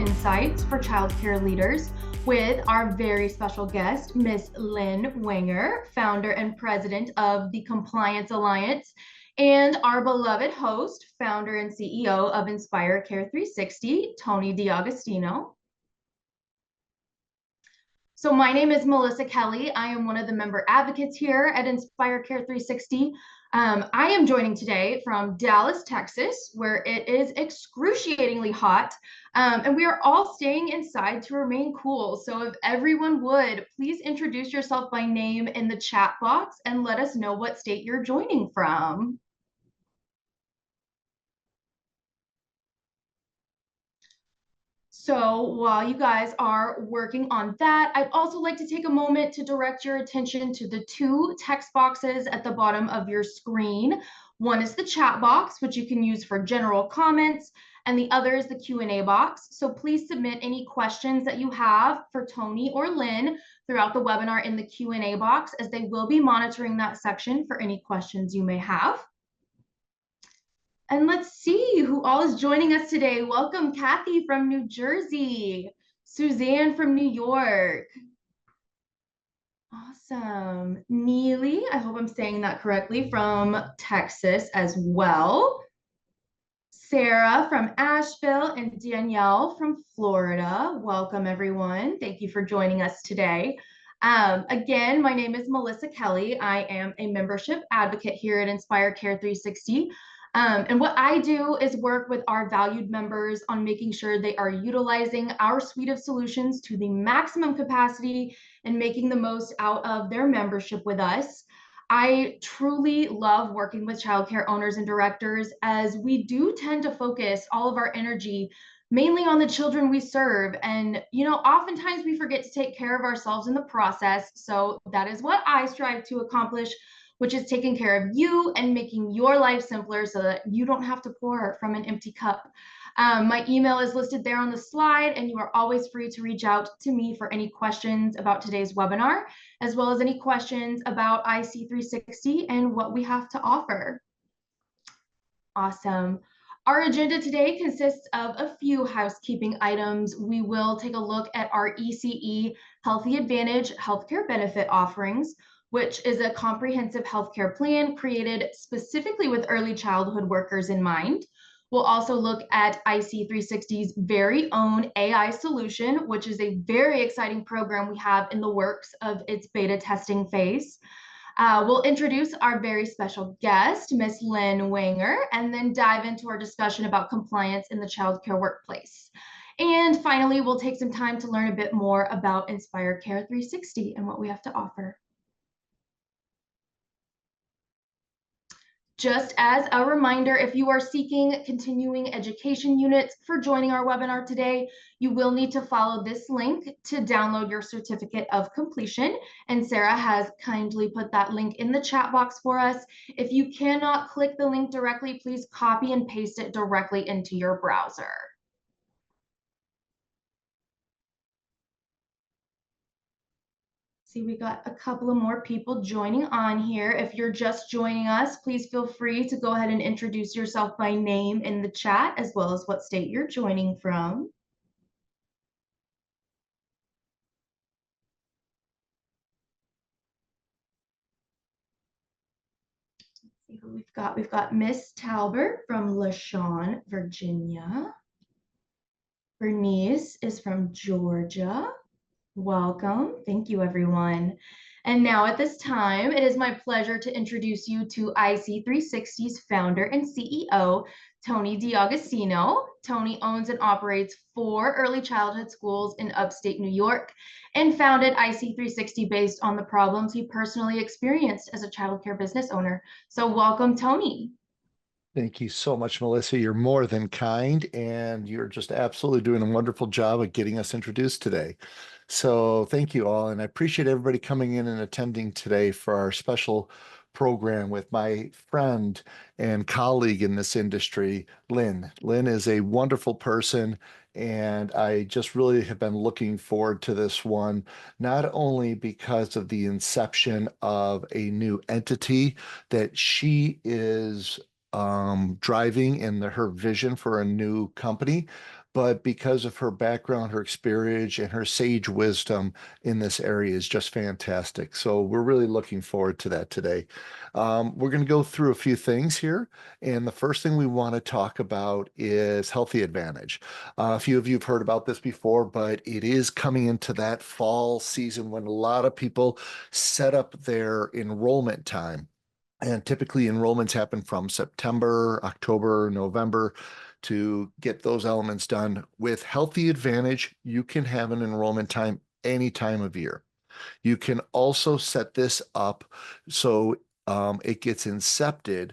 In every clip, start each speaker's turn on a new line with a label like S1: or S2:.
S1: insights for childcare leaders with our very special guest, Miss Lynn Wenger, founder and president of the Compliance Alliance, and our beloved host, founder and CEO of Inspire Care 360, Tony D'Agostino. So my name is Melissa Kelly. I am one of the member advocates here at Inspire Care 360. I am joining today from Dallas, Texas, where it is excruciatingly hot, and we are all staying inside to remain cool. So if everyone would, please introduce yourself by name in the chat box and let us know what state you're joining from. So while you guys are working on that, I'd also like to take a moment to direct your attention to the two text boxes at the bottom of your screen. One is the chat box, which you can use for general comments, and the other is the Q&A box. So please submit any questions that you have for Tony or Lynn throughout the webinar in the Q&A box, as they will be monitoring that section for any questions you may have. And let's see who all is joining us today. Welcome, Kathy from New Jersey, Suzanne from New York. Awesome. Neely, I hope I'm saying that correctly, from Texas as well. Sarah from Asheville and Danielle from Florida. Welcome, everyone. Thank you for joining us today. Again, my name is Melissa Kelly. I am a membership advocate here at Inspire Care 360. And what I do is work with our valued members on making sure they are utilizing our suite of solutions to the maximum capacity and making the most out of their membership with us. I truly love working with childcare owners and directors, as we do tend to focus all of our energy mainly on the children we serve. And, oftentimes we forget to take care of ourselves in the process. So that is what I strive to accomplish, which is taking care of you and making your life simpler so that you don't have to pour from an empty cup. My email is listed there on the slide, and you are always free to reach out to me for any questions about today's webinar, as well as any questions about IC360 and what we have to offer. Awesome. Our agenda today consists of a few housekeeping items. We will take a look at our ECE Healthy Advantage healthcare benefit offerings, which is a comprehensive healthcare plan created specifically with early childhood workers in mind. We'll also look at IC360's very own AI solution, which is a very exciting program we have in the works of its beta testing phase. We'll introduce our very special guest, Miss Lynn Wenger, and then dive into our discussion about compliance in the childcare workplace. And finally, we'll take some time to learn a bit more about Inspire Care 360 and what we have to offer. Just as a reminder, if you are seeking continuing education units for joining our webinar today, you will need to follow this link to download your certificate of completion. And Sarah has kindly put that link in the chat box for us. If you cannot click the link directly, please copy and paste it directly into your browser. See, we got a couple of more people joining on here. If you're just joining us, please feel free to go ahead and introduce yourself by name in the chat, as well as what state you're joining from. Let's see who we've got. We've got Miss Talbert from LaShawn, Virginia. Bernice is from Georgia. Welcome. Thank you, everyone. And now at this time, it is my pleasure to introduce you to IC360's founder and CEO, Tony D'Agostino. Tony owns and operates 4 early childhood schools in upstate New York and founded IC360 based on the problems he personally experienced as a childcare business owner. So welcome, Tony.
S2: Thank you so much, Melissa. You're more than kind, and you're just absolutely doing a wonderful job of getting us introduced today. So thank you all, and I appreciate everybody coming in and attending today for our special program with my friend and colleague in this industry, Lynn. Lynn is a wonderful person, and I just really have been looking forward to this one, not only because of the inception of a new entity that she is driving in her vision for a new company, but because of her background, her experience, and her sage wisdom in this area is just fantastic. So we're really looking forward to that today. We're going to go through a few things here. And the first thing we want to talk about is Healthy Advantage. A few of you have heard about this before, but it is coming into that fall season when a lot of people set up their enrollment time. And typically enrollments happen from September, October, November to get those elements done. With Healthy Advantage, you can have an enrollment time any time of year. You can also set this up so it gets incepted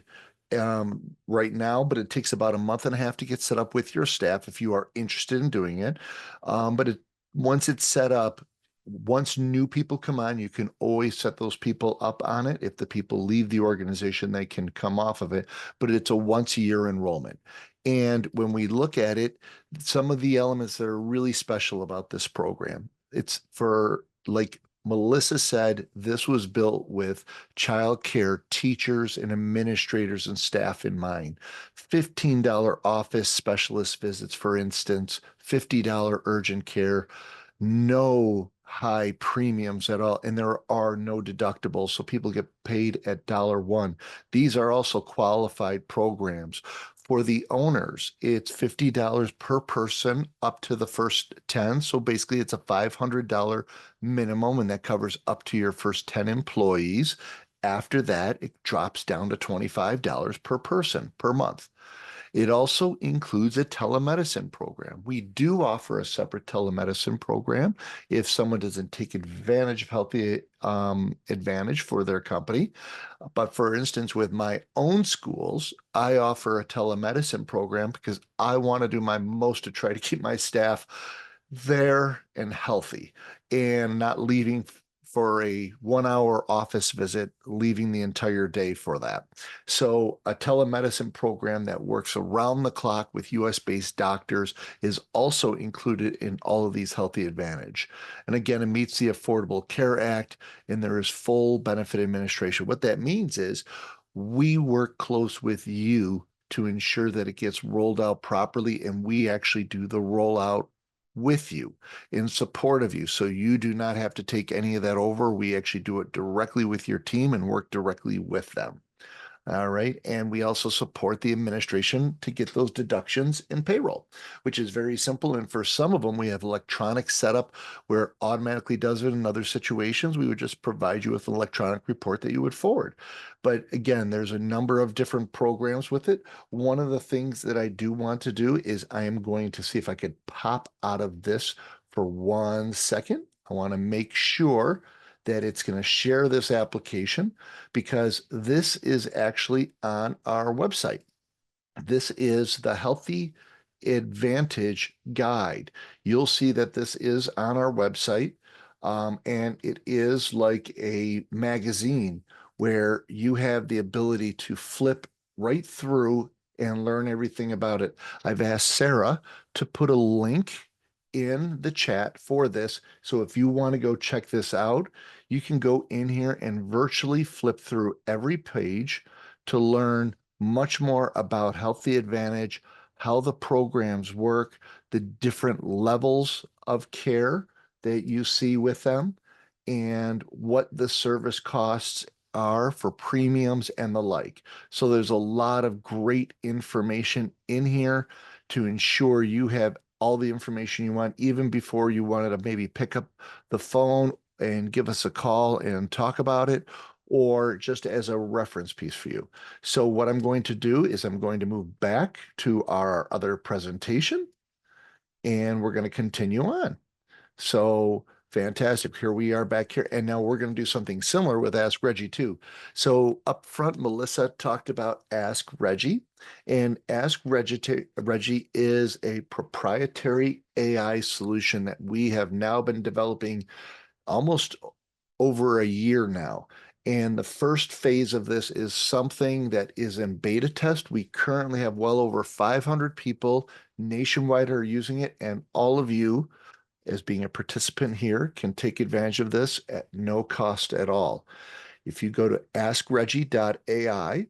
S2: right now, but it takes about a month and a half to get set up with your staff if you are interested in doing it. But once it's set up, once new people come on, you can always set those people up on it. If the people leave the organization, they can come off of it, but it's a once a year enrollment. And when we look at it, some of the elements that are really special about this program, it's for, like Melissa said, this was built with childcare teachers and administrators and staff in mind. $15 office specialist visits, for instance, $50 urgent care, no high premiums at all, and there are no deductibles, so people get paid at dollar one. These are also qualified programs. For the owners, it's $50 per person up to the first 10. So basically, it's a $500 minimum, and that covers up to your first 10 employees. After that, it drops down to $25 per person per month. It also includes a telemedicine program. We do offer a separate telemedicine program if someone doesn't take advantage of Healthy Advantage for their company. But for instance, with my own schools, I offer a telemedicine program because I want to do my most to try to keep my staff there and healthy and not leaving for a 1 hour office visit, leaving the entire day for that. So a telemedicine program that works around the clock with US-based doctors is also included in all of these Healthy Advantage. And again, it meets the Affordable Care Act, and there is full benefit administration. What that means is we work close with you to ensure that it gets rolled out properly, and we actually do the rollout with you in support of you. So you do not have to take any of that over. We actually do it directly with your team and work directly with them. All right. And we also support the administration to get those deductions in payroll, which is very simple. And for some of them, we have electronic setup where it automatically does it. In other situations, we would just provide you with an electronic report that you would forward. But again, there's a number of different programs with it. One of the things that I do want to do is I am going to see if I could pop out of this for 1 second. I want to make sure that it's going to share this application because this is actually on our website. This is the Healthy Advantage Guide. You'll see that this is on our website, and it is like a magazine where you have the ability to flip right through and learn everything about it. I've asked Sarah to put a link in the chat for this. So if you want to go check this out, you can go in here and virtually flip through every page to learn much more about Healthy Advantage, how the programs work, the different levels of care that you see with them, and what the service costs are for premiums and the like. So there's a lot of great information in here to ensure you have all the information you want, even before you wanted to maybe pick up the phone and give us a call and talk about it, or just as a reference piece for you. So what I'm going to do is I'm going to move back to our other presentation, and we're going to continue on. So fantastic. Here we are back here. And now we're going to do something similar with Ask Reggie too. So up front, Melissa talked about Ask Reggie. And Ask Reggie is a proprietary AI solution that we have now been developing almost over a year now. And the first phase of this is something that is in beta test. We currently have well over 500 people nationwide who are using it, and all of you, as being a participant here, can take advantage of this at no cost at all. If you go to askreggie.ai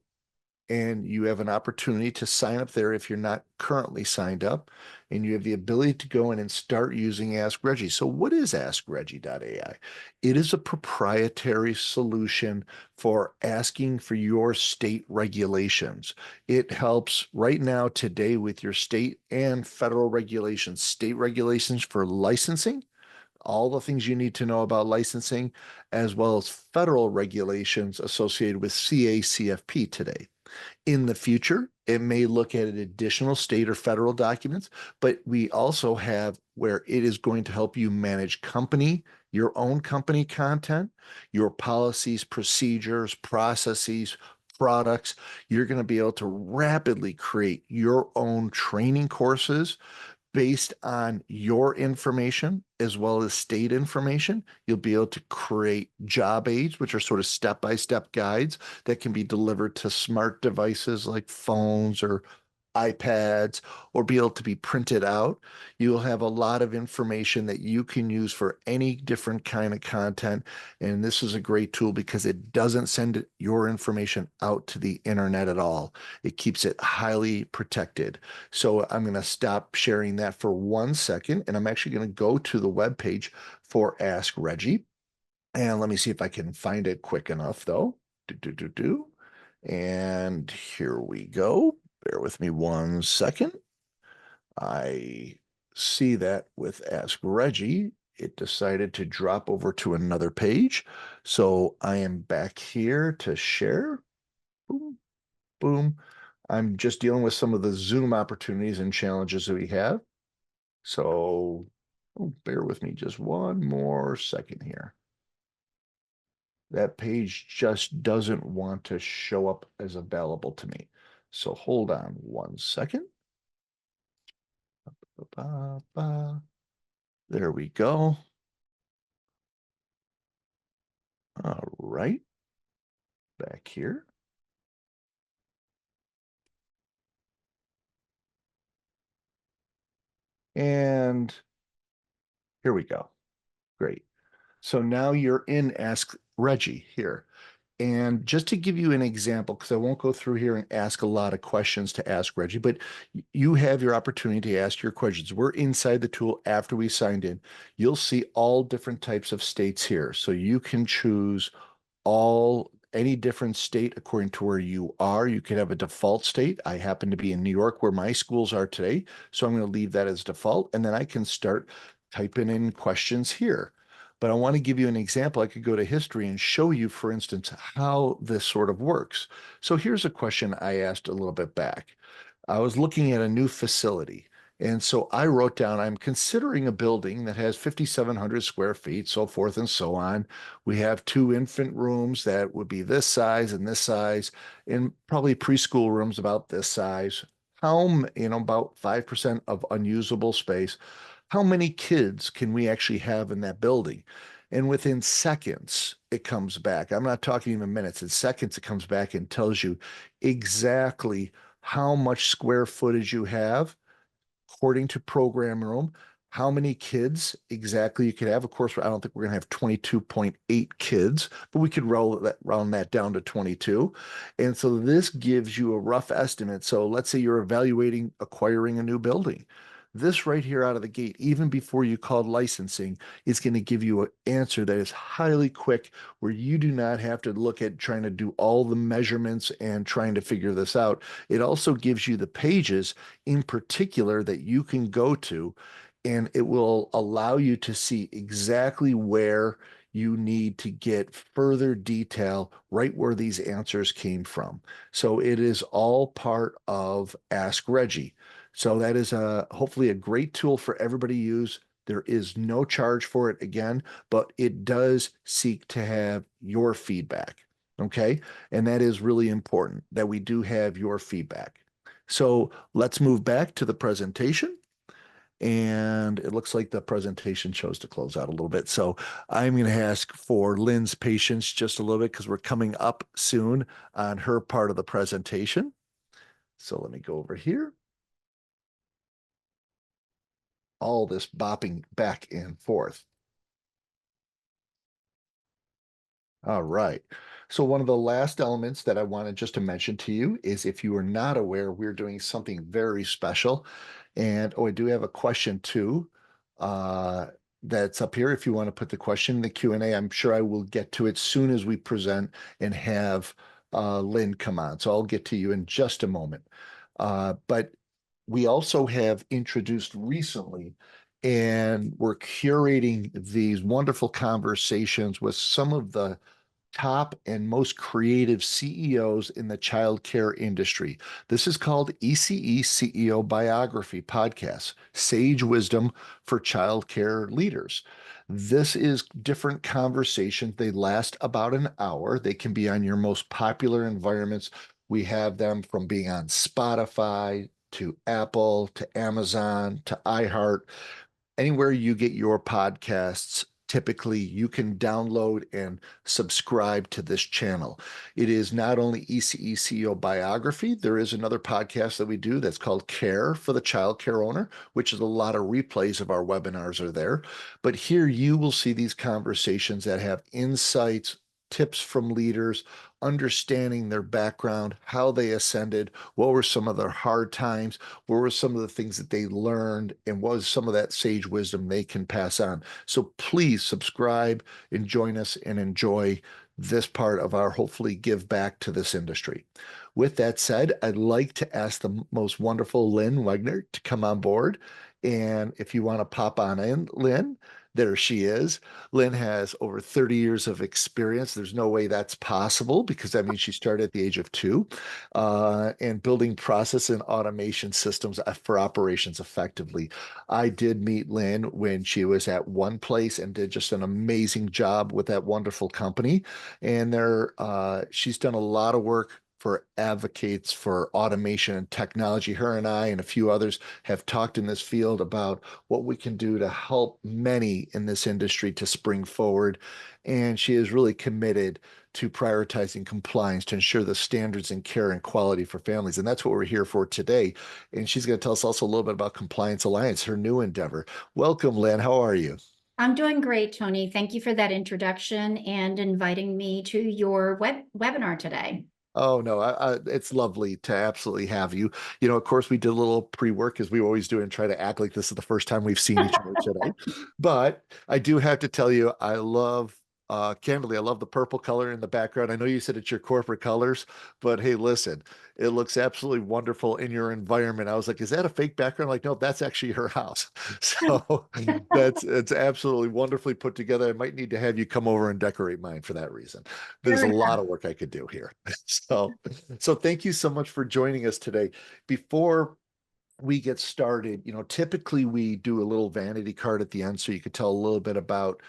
S2: and you have an opportunity to sign up there if you're not currently signed up, and you have the ability to go in and start using Ask Reggie. So what is AskReggie.ai? It is a proprietary solution for asking for your state regulations. It helps right now today with your state and federal regulations, state regulations for licensing, all the things you need to know about licensing, as well as federal regulations associated with CA/CFP today. In the future, it may look at additional state or federal documents, but we also have where it is going to help you manage your own company content, your policies, procedures, processes, products. You're going to be able to rapidly create your own training courses based on your information as well as state information. You'll be able to create job aids, which are sort of step-by-step guides that can be delivered to smart devices like phones or iPads, or be able to be printed out. You'll have a lot of information that you can use for any different kind of content. And this is a great tool because it doesn't send your information out to the internet at all. It keeps it highly protected. So I'm going to stop sharing that for 1 second, and I'm actually going to go to the web page for Ask Reggie. And let me see if I can find it quick enough, though. And here we go. Bear with me 1 second. I see that with Ask Reggie, it decided to drop over to another page. So I am back here to share. Boom, boom. I'm just dealing with some of the Zoom opportunities and challenges that we have. So bear with me just 1 more second here. That page just doesn't want to show up as available to me. So hold on 1 second. There we go. All right, back here. And here we go. Great. So now you're in Ask Reggie here. And just to give you an example, because I won't go through here and ask a lot of questions to Ask Reggie, but you have your opportunity to ask your questions. We're inside the tool after we signed in. You'll see all different types of states here. So you can choose any different state according to where you are. You could have a default state. I happen to be in New York where my schools are today, so I'm going to leave that as default, and then I can start typing in questions here. But I want to give you an example. I could go to history and show you, for instance, how this sort of works. So here's a question I asked a little bit back. I was looking at a new facility. And so I wrote down, I'm considering a building that has 5,700 square feet, so forth and so on. We have 2 infant rooms that would be this size, and probably preschool rooms about this size. About 5% of unusable space. How many kids can we actually have in that building? And within seconds, it comes back. I'm not talking even minutes. In seconds, it comes back and tells you exactly how much square footage you have according to program room, how many kids exactly you could have. Of course, I don't think we're going to have 22.8 kids, but we could round that down to 22. And so this gives you a rough estimate. So let's say you're evaluating acquiring a new building. This right here out of the gate, even before you called licensing, is going to give you an answer that is highly quick, where you do not have to look at trying to do all the measurements and trying to figure this out. It also gives you the pages in particular that you can go to, and it will allow you to see exactly where you need to get further detail right where these answers came from. So it is all part of Ask Reggie. So that is hopefully a great tool for everybody to use. There is no charge for it again, but it does seek to have your feedback. Okay. And that is really important that we do have your feedback. So let's move back to the presentation. And it looks like the presentation chose to close out a little bit. So I'm going to ask for Lynn's patience just a little bit because we're coming up soon on her part of the presentation. So let me go over here. All this bopping back and forth. All right. So one of the last elements that I wanted just to mention to you is if you are not aware, we're doing something very special. And oh, I do have a question too. Uh, that's up here. If you want to put the question in the Q&A, I'm sure I will get to it soon as we present and have Lynn come on. So I'll get to you in just a moment. But we also have introduced recently, and we're curating these wonderful conversations with some of the top and most creative CEOs in the childcare industry. This is called ECE CEO Biography Podcast, Sage Wisdom for Childcare Leaders. This is different conversations. They last about an hour. They can be on your most popular environments. We have them from being on Spotify to Apple to Amazon to iHeart. Anywhere you get your podcasts, typically you can download and subscribe to this channel. It is not only ECE CEO Biography, there is another podcast that we do that's called Care for the Child Care Owner, which is a lot of replays of our webinars are there. But here you will see these conversations that have insights, tips from leaders, understanding their background, how they ascended, what were some of their hard times, what were some of the things that they learned, and what was some of that sage wisdom they can pass on. So please subscribe and join us and enjoy this part of our hopefully give back to this industry. With that said, I'd like to ask the most wonderful Lynn Wenger to come on board. And if you want to pop on in, Lynn, there she is. Lynn has over 30 years of experience. There's no way that's possible because that means she started at the age of 2 and building process and automation systems for operations effectively. I did meet Lynn when she was at one place and did just an amazing job with that wonderful company. And she's done a lot of work for advocates for automation and technology. Her and I and a few others have talked in this field about what we can do to help many in this industry to spring forward. And she is really committed to prioritizing compliance to ensure the standards and care and quality for families. And that's what we're here for today. And she's going to tell us also a little bit about Compliance Alliance, her new endeavor. Welcome, Lynn. How are you?
S3: I'm doing great, Tony. Thank you for that introduction and inviting me to your webinar today.
S2: Oh no, it's lovely to absolutely have you. You know, of course, we did a little pre-work as we always do and try to act like this is the first time we've seen each other today. But I do have to tell you, candidly, I love the purple color in the background. I know you said it's your corporate colors, but hey, listen, it looks absolutely wonderful in your environment. I was like, is that a fake background? Like, no, that's actually her house. So it's absolutely wonderfully put together. I might need to have you come over and decorate mine for that reason. There's a lot of work I could do here. So thank you so much for joining us today. Before we get started, typically we do a little vanity card at the end so you could tell a little bit about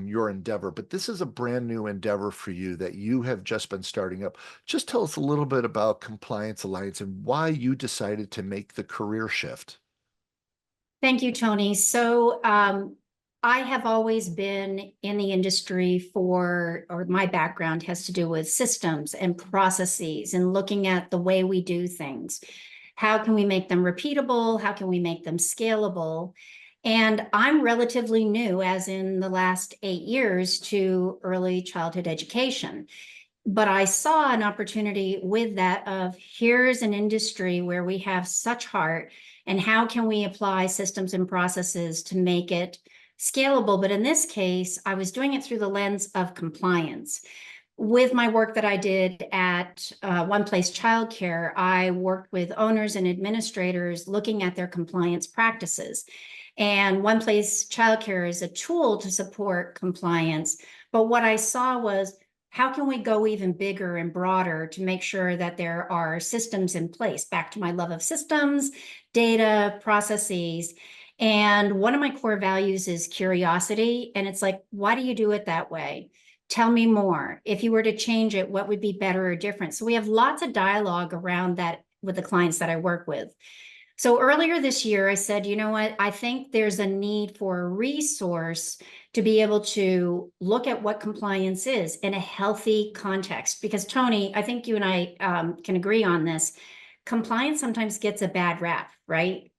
S2: your endeavor, but this is a brand new endeavor for you that you have just been starting up. Just tell us a little bit about Compliance Alliance and why you decided to make the career shift.
S3: Thank you, Tony. So I have always been in the industry or my background has to do with systems and processes and looking at the way we do things. How can we make them repeatable? How can we make them scalable? And I'm relatively new, as in the last 8 years, to early childhood education. But I saw an opportunity with that of here's an industry where we have such heart, and how can we apply systems and processes to make it scalable? But in this case, I was doing it through the lens of compliance. With my work that I did at One Place Childcare, I worked with owners and administrators looking at their compliance practices. And One Place Childcare is a tool to support compliance. But what I saw was, how can we go even bigger and broader to make sure that there are systems in place? Back to my love of systems, data, processes. And one of my core values is curiosity. And it's like, why do you do it that way? Tell me more. If you were to change it, what would be better or different? So we have lots of dialogue around that with the clients that I work with. So earlier this year, I said, you know what, I think there's a need for a resource to be able to look at what compliance is in a healthy context. Because Tony, I think you and I can agree on this. Compliance sometimes gets a bad rap, right?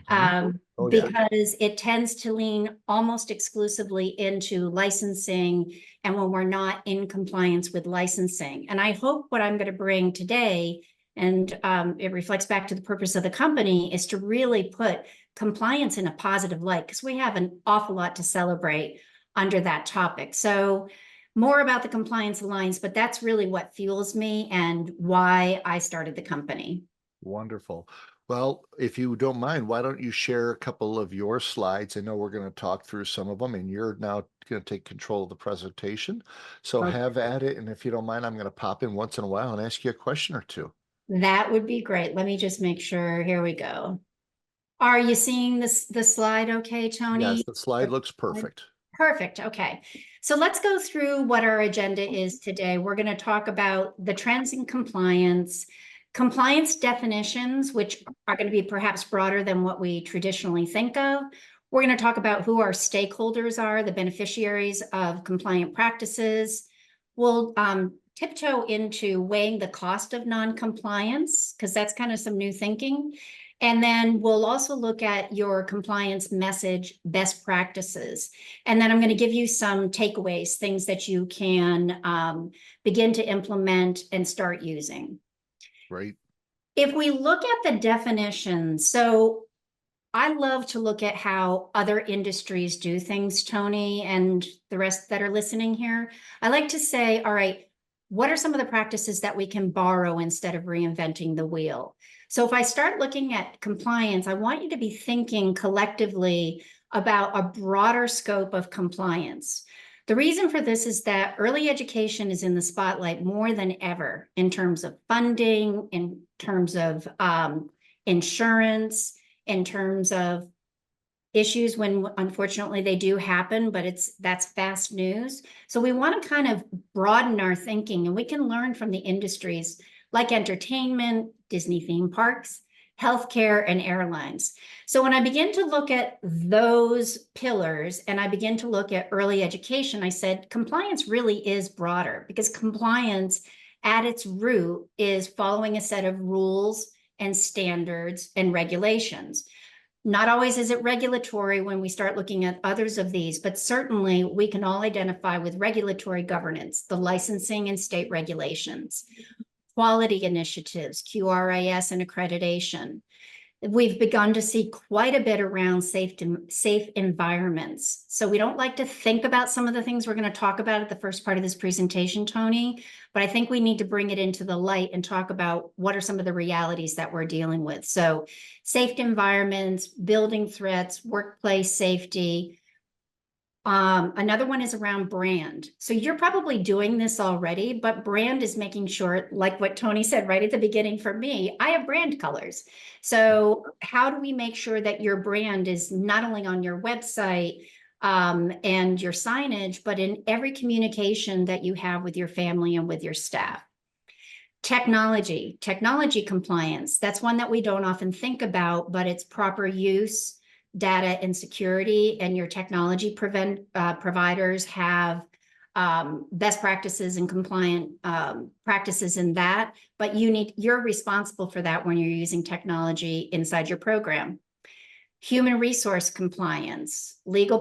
S2: Oh, yeah.
S3: Because it tends to lean almost exclusively into licensing and when we're not in compliance with licensing. And I hope what I'm going to bring today, and it reflects back to the purpose of the company, is to really put compliance in a positive light, because we have an awful lot to celebrate under that topic. So more about the Compliance Alliance, but that's really what fuels me and why I started the company.
S2: Wonderful. Well, if you don't mind, why don't you share a couple of your slides? I know we're going to talk through some of them, and you're now going to take control of the presentation. So
S3: Okay.
S2: have at it. And if you don't mind, I'm going to pop in once in a while and ask you a question or two.
S3: That would be great. Let me just make sure. Here we go. Are you seeing the slide okay, Tony?
S2: Yes, the slide looks perfect.
S3: Perfect. Okay. So let's go through what our agenda is today. We're going to talk about the trends in compliance definitions, which are going to be perhaps broader than what we traditionally think of. We're going to talk about who our stakeholders are, the beneficiaries of compliant practices. We'll tiptoe into weighing the cost of non-compliance, because that's kind of some new thinking. And then we'll also look at your compliance message best practices. And then I'm going to give you some takeaways, things that you can begin to implement and start using.
S2: Right.
S3: If we look at the definitions, so I love to look at how other industries do things, Tony, and the rest that are listening here. I like to say, all right, what are some of the practices that we can borrow instead of reinventing the wheel? So if I start looking at compliance, I want you to be thinking collectively about a broader scope of compliance. The reason for this is that early education is in the spotlight more than ever in terms of funding, in terms of insurance, in terms of issues when unfortunately they do happen, but that's fast news. So we want to kind of broaden our thinking, and we can learn from the industries like entertainment, Disney theme parks, healthcare, and airlines. So when I begin to look at those pillars and I begin to look at early education, I said compliance really is broader, because compliance at its root is following a set of rules and standards and regulations. Not always is it regulatory when we start looking at others of these, but certainly we can all identify with regulatory governance, the licensing and state regulations, quality initiatives, QRIS and accreditation. We've begun to see quite a bit around safe environments. So we don't like to think about some of the things we're going to talk about at the first part of this presentation, Tony, but I think we need to bring it into the light and talk about what are some of the realities that we're dealing with. So safe environments, building threats, workplace safety. Another one is around brand. So you're probably doing this already, but brand is making sure, like what Tony said right at the beginning for me, I have brand colors. So how do we make sure that your brand is not only on your website and your signage, but in every communication that you have with your family and with your staff? Technology compliance. That's one that we don't often think about, but it's proper use, data and security, and your technology providers have best practices and compliant practices in that, but you're responsible for that when you're using technology inside your program. Human resource compliance, legal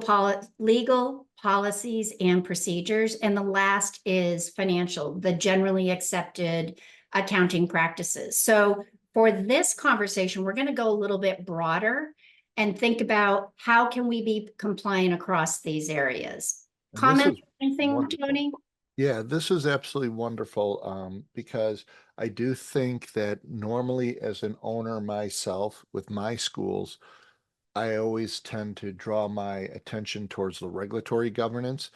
S3: policies and procedures, and the last is financial, the generally accepted accounting practices. So for this conversation, we're going to go a little bit broader and think about how can we be compliant across these areas. Comment anything,
S2: wonderful.
S3: Tony?
S2: Yeah, this is absolutely wonderful because I do think that normally as an owner myself with my schools, I always tend to draw my attention towards the regulatory governance,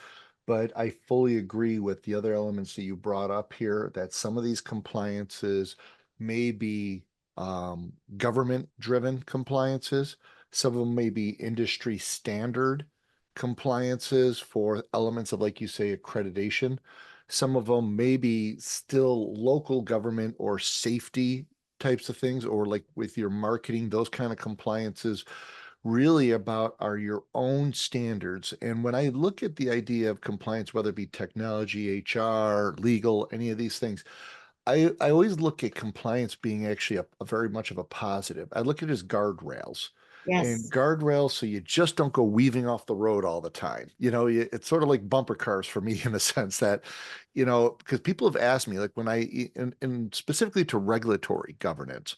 S2: but I fully agree with the other elements that you brought up here, that some of these compliances may be government-driven compliances. Some of them may be industry standard compliances for elements of, like you say, accreditation. Some of them may be still local government or safety types of things, or like with your marketing, those kind of compliances really about are your own standards. And when I look at the idea of compliance, whether it be technology, HR, legal, any of these things, I always look at compliance being actually a very much of a positive. I look at it as guardrails. and
S3: Yes.
S2: guardrails so you just don't go weaving off the road all the time. It's sort of like bumper cars for me in the sense that, because people have asked me, like when and specifically to regulatory governance,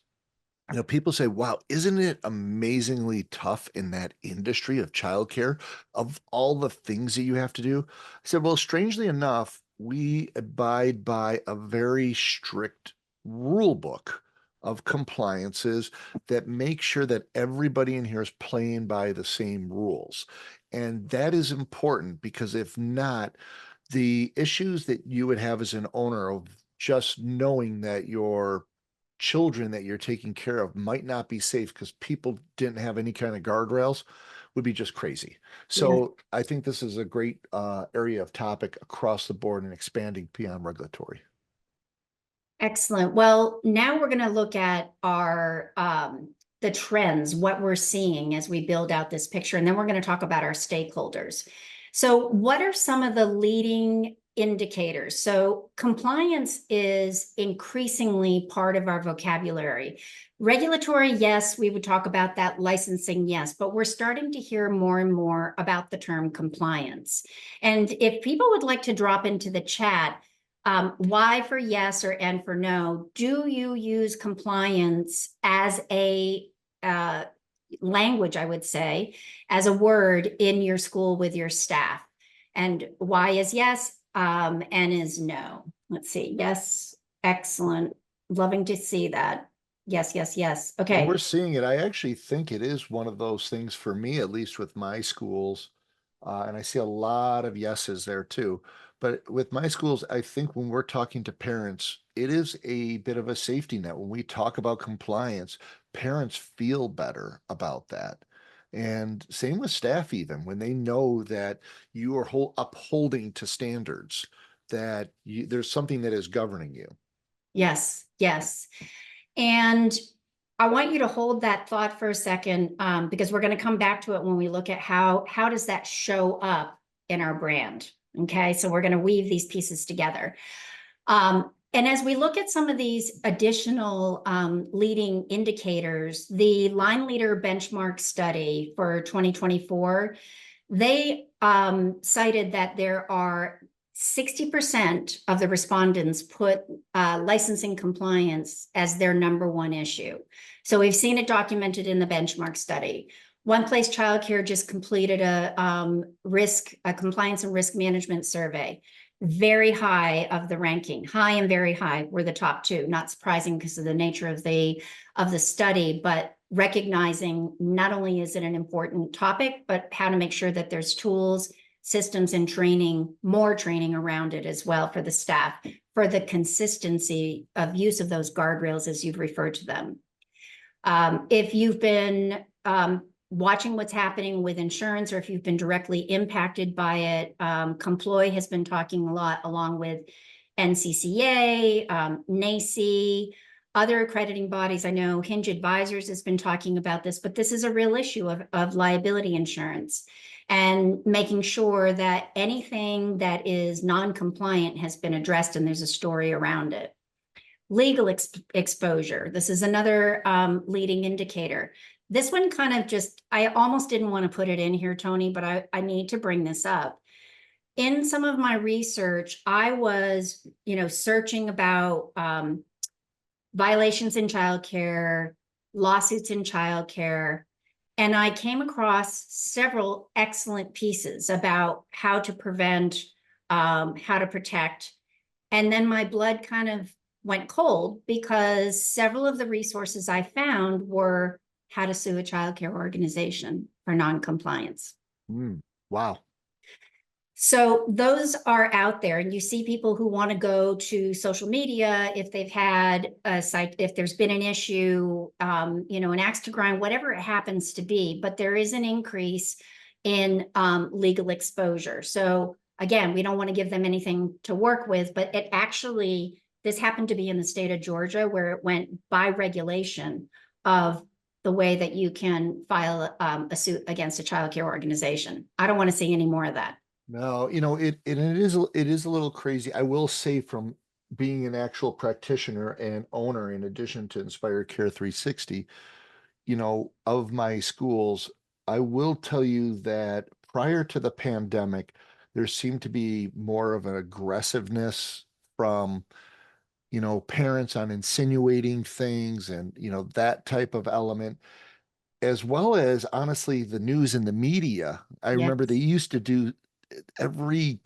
S2: people say, wow, isn't it amazingly tough in that industry of childcare of all the things that you have to do? I said, well, strangely enough, we abide by a very strict rule book of compliances that make sure that everybody in here is playing by the same rules. And that is important because if not, the issues that you would have as an owner of just knowing that your children that you're taking care of might not be safe because people didn't have any kind of guardrails would be just crazy.
S3: Yeah.
S2: So I think this is a great area of topic across the board and expanding beyond regulatory.
S3: Excellent. Well, now we're going to look at our the trends, what we're seeing as we build out this picture, and then we're going to talk about our stakeholders. So what are some of the leading indicators? So compliance is increasingly part of our vocabulary. Regulatory, yes, we would talk about that. Licensing, yes, but we're starting to hear more and more about the term compliance. And if people would like to drop into the chat, Y for yes or N for no, do you use compliance as a language, I would say, as a word in your school with your staff? And Y is yes, N is no. Let's see. Yes, excellent. Loving to see that. Yes, yes, yes.
S2: And
S3: Okay.
S2: we're seeing it. I actually think it is one of those things for me, at least with my schools. And I see a lot of yeses there too. But with my schools, I think when we're talking to parents, it is a bit of a safety net. When we talk about compliance, parents feel better about that. And same with staff, even when they know that you are upholding to standards, that there's something that is governing you.
S3: Yes, yes. And I want you to hold that thought for a second, because we're going to come back to it when we look at how does that show up in our brand. Okay, so we're going to weave these pieces together. And as we look at some of these additional leading indicators, the Line Leader Benchmark Study for 2024, they cited that there are 60% of the respondents put licensing compliance as their number one issue. So we've seen it documented in the benchmark study. One Place Childcare just completed a compliance and risk management survey. Very high of the ranking, high and very high were the top two. Not surprising because of the nature of the study, but recognizing not only is it an important topic, but how to make sure that there's tools, systems, and training, more training around it as well for the staff, for the consistency of use of those guardrails as you've referred to them. If you've been watching what's happening with insurance, or if you've been directly impacted by it, Comploy has been talking a lot along with NCCA, NACI, other accrediting bodies. I know Hinge Advisors has been talking about this, but this is a real issue of liability insurance and making sure that anything that is non-compliant has been addressed and there's a story around it. Legal exposure. This is another leading indicator. This one kind of just, I almost didn't want to put it in here, Tony, but I need to bring this up. In some of my research, I was, searching about violations in childcare, lawsuits in childcare, and I came across several excellent pieces about how to prevent, how to protect. And then my blood kind of went cold because several of the resources I found were how to sue a childcare organization for non-compliance.
S2: Wow.
S3: So those are out there, and you see people who want to go to social media if they've had a site, if there's been an issue, an axe to grind, whatever it happens to be, but there is an increase in legal exposure. So again, we don't want to give them anything to work with, but it actually, this happened to be in the state of Georgia where it went by regulation of the way that you can file a suit against a childcare organization. I don't want to see any more of that.
S2: No, it is a little crazy. I will say, from being an actual practitioner and owner, in addition to Inspire Care 360, of my schools, I will tell you that prior to the pandemic, there seemed to be more of an aggressiveness from, parents on insinuating things and, that type of element, as well as honestly the news and the media. I remember they
S3: Yes.
S2: used to do every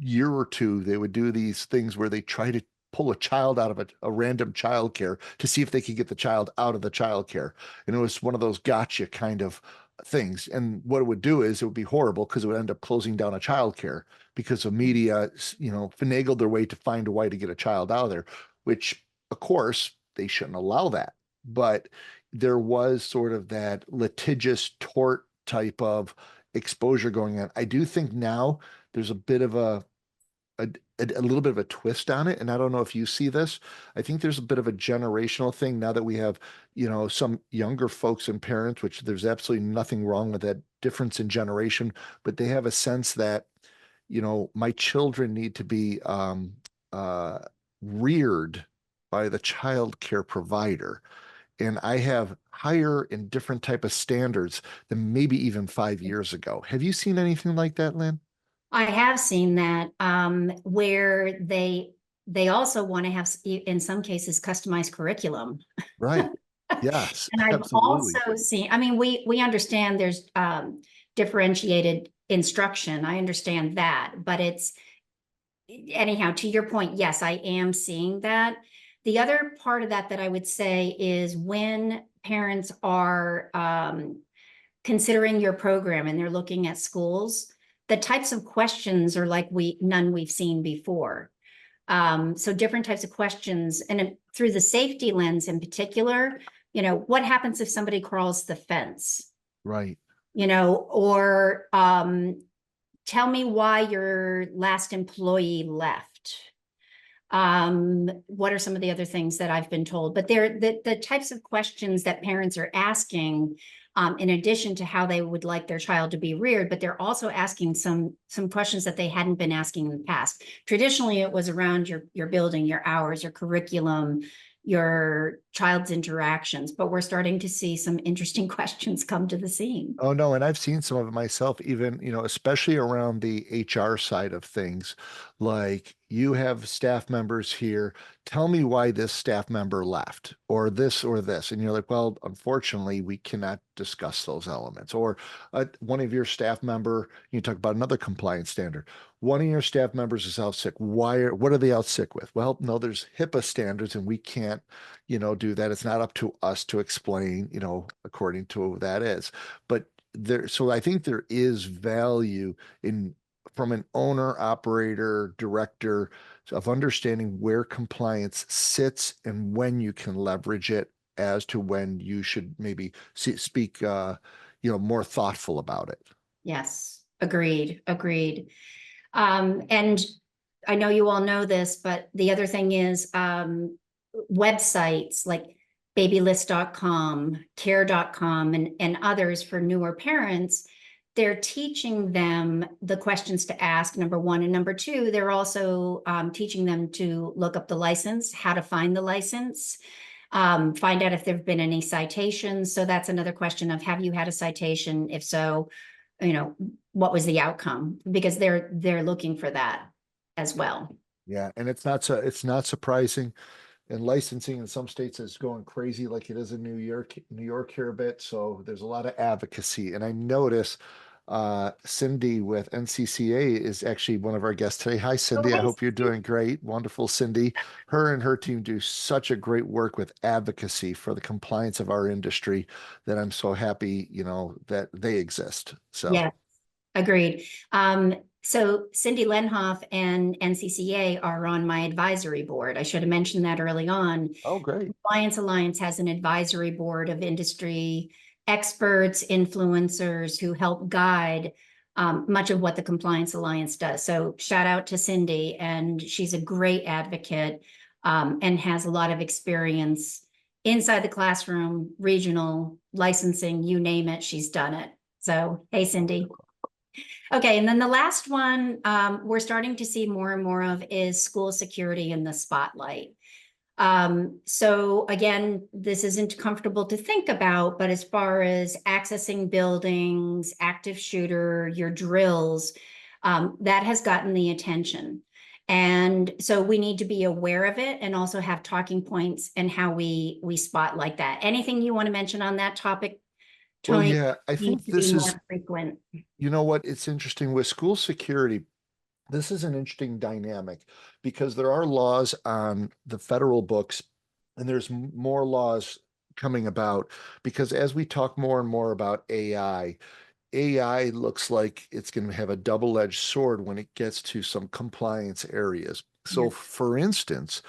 S2: year or two, they would do these things where they try to pull a child out of a random childcare to see if they could get the child out of the childcare. And it was one of those gotcha kind of things. And what it would do is it would be horrible because it would end up closing down a childcare because the media, finagled their way to find a way to get a child out of there, which of course they shouldn't allow that. But there was sort of that litigious tort type of exposure going on. I do think now there's a bit of a little bit of a twist on it, and I don't know if you see this. I think there's a bit of a generational thing now that we have, some younger folks and parents, which there's absolutely nothing wrong with that difference in generation, but they have a sense that, my children need to be uh, reared by the child care provider, and I have higher and different type of standards than maybe even 5 years ago. Have you seen anything like that, Lynn?
S3: I have seen that where they also want to have, in some cases, customized curriculum.
S2: Right. Yes,
S3: And I've
S2: absolutely.
S3: also seen, I mean, we understand there's differentiated instruction. I understand that, but it's anyhow, to your point, yes, I am seeing that. The other part of that I would say is when parents are considering your program and they're looking at schools, the types of questions are like none we've seen before. So different types of questions, and through the safety lens in particular, what happens if somebody crawls the fence?
S2: Right.
S3: Or tell me why your last employee left. What are some of the other things that I've been told? But they're the types of questions that parents are asking, in addition to how they would like their child to be reared, but they're also asking some questions that they hadn't been asking in the past. Traditionally, it was around your building, your hours, your curriculum, your child's interactions, but we're starting to see some interesting questions come to the scene.
S2: Oh no, and I've seen some of it myself, even, especially around the HR side of things. Like you have staff members here, tell me why this staff member left, or this or this. And you're like, well, unfortunately, we cannot discuss those elements. Or one of your staff member, you talk about another compliance standard. One of your staff members is out sick. What are they out sick with? Well, no, there's HIPAA standards and we can't, do that. It's not up to us to explain, according to what that is. But so I think there is value in from an owner, operator, director of understanding where compliance sits and when you can leverage it as to when you should maybe speak, more thoughtful about it.
S3: Yes, agreed. And I know you all know this, but the other thing is websites like babylist.com, care.com, and others for newer parents, they're teaching them the questions to ask, number one. And number two, they're also teaching them to look up the license, how to find the license, find out if there have been any citations. So that's another question of, have you had a citation? If so, what was the outcome? Because they're looking for that as well.
S2: Yeah, and it's not surprising. And licensing in some states is going crazy like it is in New York here a bit. So there's a lot of advocacy. And I notice Cindy with NCCA is actually one of our guests today. Hi, Cindy. I hope you're doing great. Wonderful, Cindy. Her and her team do such a great work with advocacy for the compliance of our industry that I'm so happy, that they exist. So
S3: Yeah, agreed. So Cindy Lenhoff and NCCA are on my advisory board. I should have mentioned that early on.
S2: oh, great.
S3: Compliance Alliance has an advisory board of industry experts, influencers who help guide much of what the Compliance Alliance does. So shout out to Cindy, and she's a great advocate and has a lot of experience inside the classroom, regional, licensing, you name it, she's done it. So, hey, Cindy. Okay, and then the last one we're starting to see more and more of is school security in the spotlight. So again, this isn't comfortable to think about, but as far as accessing buildings, active shooter, your drills, that has gotten the attention. And so we need to be aware of it and also have talking points and how we spotlight that. Anything you want to mention on that topic,
S2: Well,
S3: Tony?
S2: yeah, I
S3: Needs
S2: think
S3: to be
S2: this is,
S3: more frequent.
S2: you know what, it's interesting with school security. This is an interesting dynamic because there are laws on the federal books and there's more laws coming about because as we talk more and more about AI looks like it's going to have a double-edged sword when it gets to some compliance areas. So,
S3: Yeah.
S2: for instance,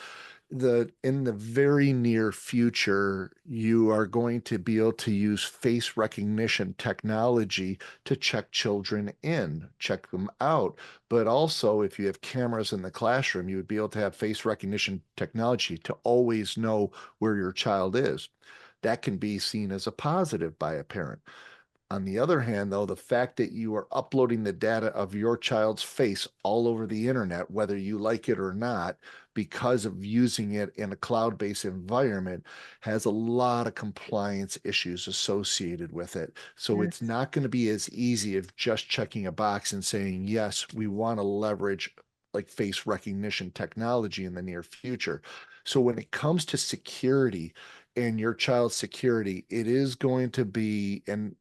S2: in the very near future, you are going to be able to use face recognition technology to check children in, check them out. But also, if you have cameras in the classroom, you would be able to have face recognition technology to always know where your child is. That can be seen as a positive by a parent. On the other hand, though, the fact that you are uploading the data of your child's face all over the internet, whether you like it or not, because of using it in a cloud-based environment, has a lot of compliance issues associated with it. So it's
S3: Yes.
S2: not going to be as easy of just checking a box and saying, yes, we want to leverage like face recognition technology in the near future. So when it comes to security and your child's security, it is going to be, and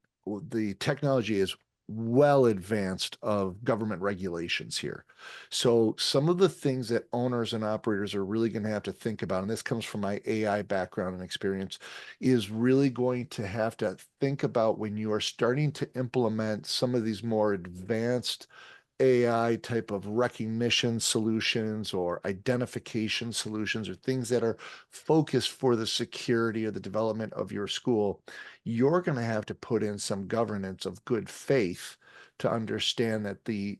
S2: the technology is well advanced of government regulations here. So some of the things that owners and operators are really going to have to think about, and this comes from my AI background and experience, is really going to have to think about when you are starting to implement some of these more advanced AI type of recognition solutions or identification solutions or things that are focused for the security or the development of your school, you're going to have to put in some governance of good faith to understand that the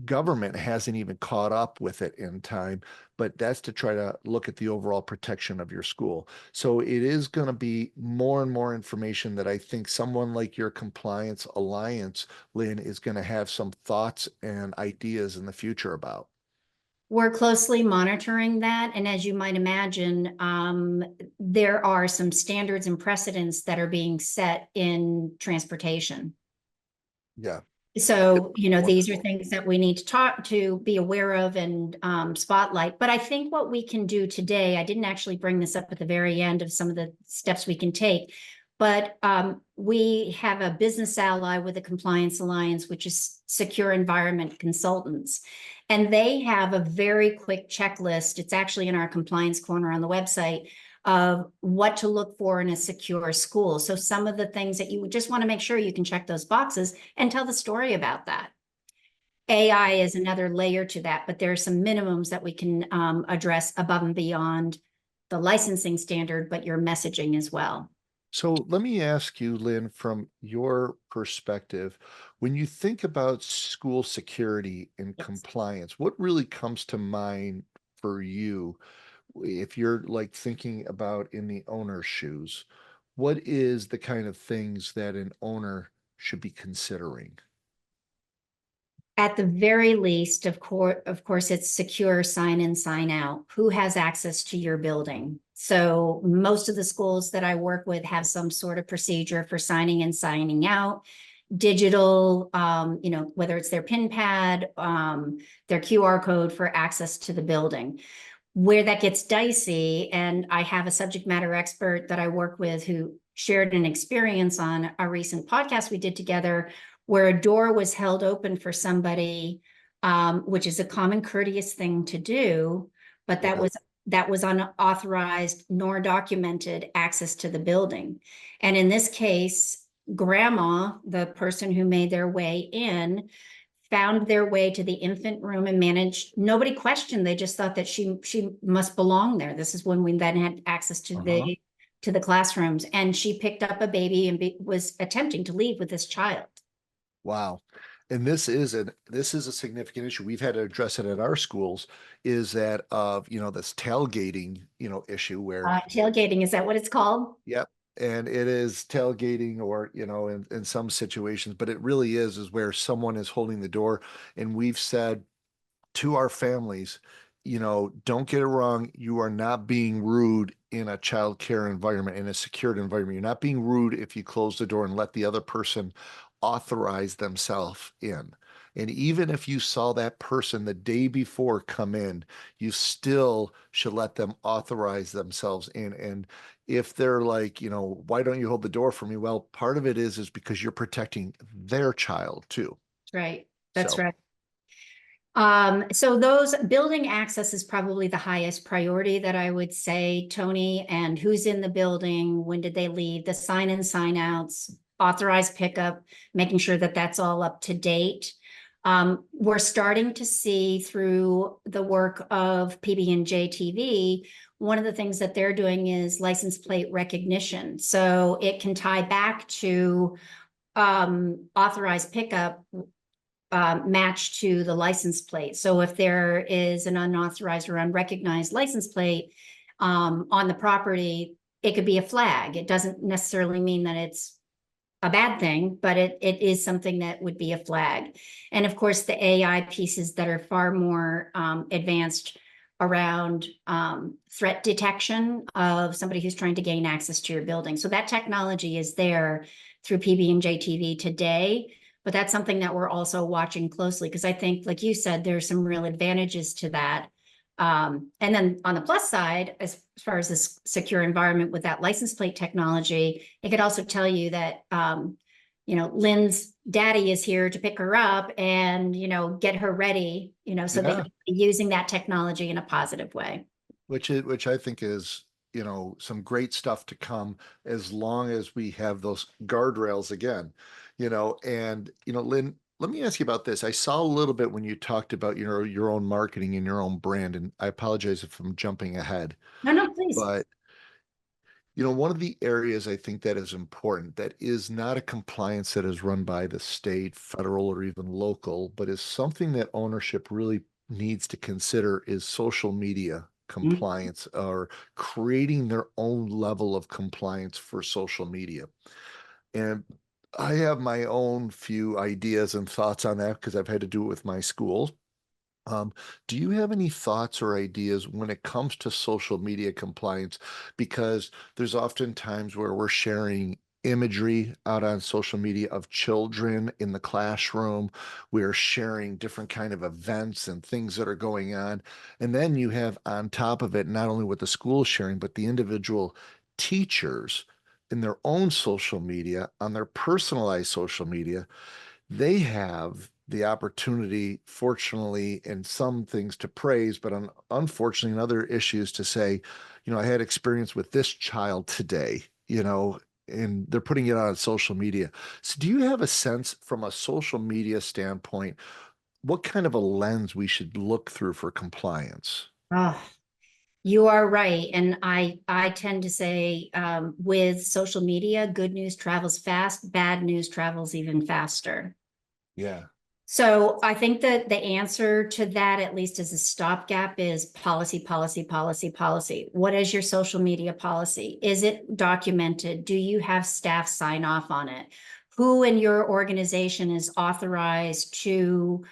S2: government hasn't even caught up with it in time, but that's to try to look at the overall protection of your school. So it is going to be more and more information that I think someone like your Compliance Alliance, Lynn, is going to have some thoughts and ideas in the future about.
S3: We're closely monitoring that. And as you might imagine, there are some standards and precedents that are being set in transportation.
S2: Yeah.
S3: So, these are
S2: Wonderful.
S3: things that we need to be aware of and spotlight. But I think what we can do today, I didn't actually bring this up at the very end of some of the steps we can take, but we have a business ally with the Compliance Alliance, which is Secure Environment Consultants. And they have a very quick checklist. It's actually in our compliance corner on the website of what to look for in a secure school. So some of the things that you just want to make sure you can check those boxes and tell the story about that. AI is another layer to that, but there are some minimums that we can address above and beyond the licensing standard, but your messaging as well.
S2: So let me ask you, Lynn, from your perspective, when you think about school security and
S3: Yes.
S2: compliance, what really comes to mind for you if you're like thinking about in the owner's shoes? What is the kind of things that an owner should be considering?
S3: At the very least, of course, it's secure sign in, sign out. Who has access to your building? So most of the schools that I work with have some sort of procedure for signing in, signing out. Digital, whether it's their PIN pad, their QR code for access to the building. Where that gets dicey, and I have a subject matter expert that I work with who shared an experience on a recent podcast we did together where a door was held open for somebody, which is a common courteous thing to do, but
S2: Yeah.
S3: that was unauthorized nor documented access to the building. And in this case, grandma, the person who made their way in, found their way to the infant room and managed. Nobody questioned. They just thought that she must belong there. This is when we then had access to
S2: Uh-huh.
S3: the classrooms, and she picked up a baby and was attempting to leave with this child.
S2: Wow. And this is a significant issue. We've had to address it at our schools, is that of, this tailgating, issue where,
S3: Tailgating, is that what it's called?
S2: yep. And it is tailgating or, in some situations, but it really is where someone is holding the door. And we've said to our families, don't get it wrong. You are not being rude in a childcare environment, in a secured environment. You're not being rude if you close the door and let the other person authorize themselves in. And even if you saw that person the day before come in, you still should let them authorize themselves in. And if they're like, why don't you hold the door for me? Well, part of it is because you're protecting their child too.
S3: Right. That's
S2: So,
S3: right. So those building access is probably the highest priority that I would say, Tony, and who's in the building, when did they leave, the sign in, sign outs, authorized pickup, making sure that that's all up to date. We're starting to see through the work of PB&J TV, one of the things that they're doing is license plate recognition. So it can tie back to authorized pickup matched to the license plate. So if there is an unauthorized or unrecognized license plate on the property, it could be a flag. It doesn't necessarily mean that it's a bad thing, but it is something that would be a flag. And of course, the AI pieces that are far more advanced around threat detection of somebody who's trying to gain access to your building. So that technology is there through PB&J TV today. But that's something that we're also watching closely, because I think, like you said, there's some real advantages to that. And then on the plus side, as far as this secure environment with that license plate technology, it could also tell you that, Lynn's daddy is here to pick her up and, get her ready, so they
S2: yeah.
S3: can be using that technology in a positive way.
S2: Which I think is, some great stuff to come as long as we have those guardrails again, and, Lynn, let me ask you about this. I saw a little bit when you talked about, your own marketing and your own brand, and I apologize if I'm jumping ahead,
S3: No, please.
S2: but one of the areas I think that is important, that is not a compliance that is run by the state, federal, or even local, but is something that ownership really needs to consider, is social media compliance, or creating their own level of compliance for social media. And I have my own few ideas and thoughts on that because I've had to do it with my schools. Um, do you have any thoughts or ideas when it comes to social media compliance? Because there's often times where we're sharing imagery out on social media of children in the classroom. We're sharing different kind of events and things that are going on. And then you have on top of it, not only what the school is sharing, but the individual teachers in their own social media, on their personalized social media. They have the opportunity, fortunately, in some things to praise, but unfortunately, in other issues to say, I had experience with this child today, and they're putting it on social media. So, do you have a sense from a social media standpoint, what kind of a lens we should look through for compliance?
S3: Oh, you are right. And I tend to say with social media, good news travels fast, bad news travels even faster.
S2: Yeah.
S3: So I think that the answer to that, at least as a stopgap, is policy, policy, policy, policy. What is your social media policy? Is it documented? Do you have staff sign off on it? Who in your organization is authorized to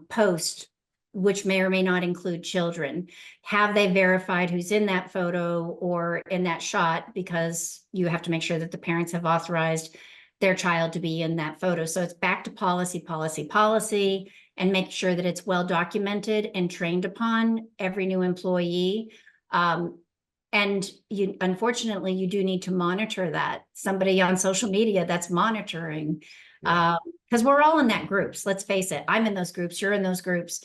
S3: post, which may or may not include children? Have they verified who's in that photo or in that shot? Because you have to make sure that the parents have authorized their child to be in that photo. So it's back to policy, policy, policy, and make sure that it's well documented and trained upon every new employee. And unfortunately, you do need to monitor that. Somebody on social media that's monitoring,
S2: Yeah.
S3: because we're all in that groups. Let's face it. I'm in those groups. You're in those groups.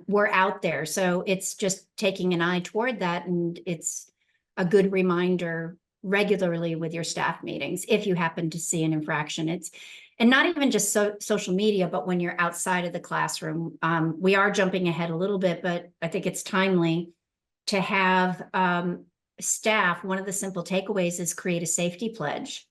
S3: We're out there. So it's just taking an eye toward that. And it's a good reminder regularly with your staff meetings if you happen to see an infraction. And not even just social media, but when you're outside of the classroom. We are jumping ahead a little bit, but I think it's timely to have staff. One of the simple takeaways is create a safety pledge.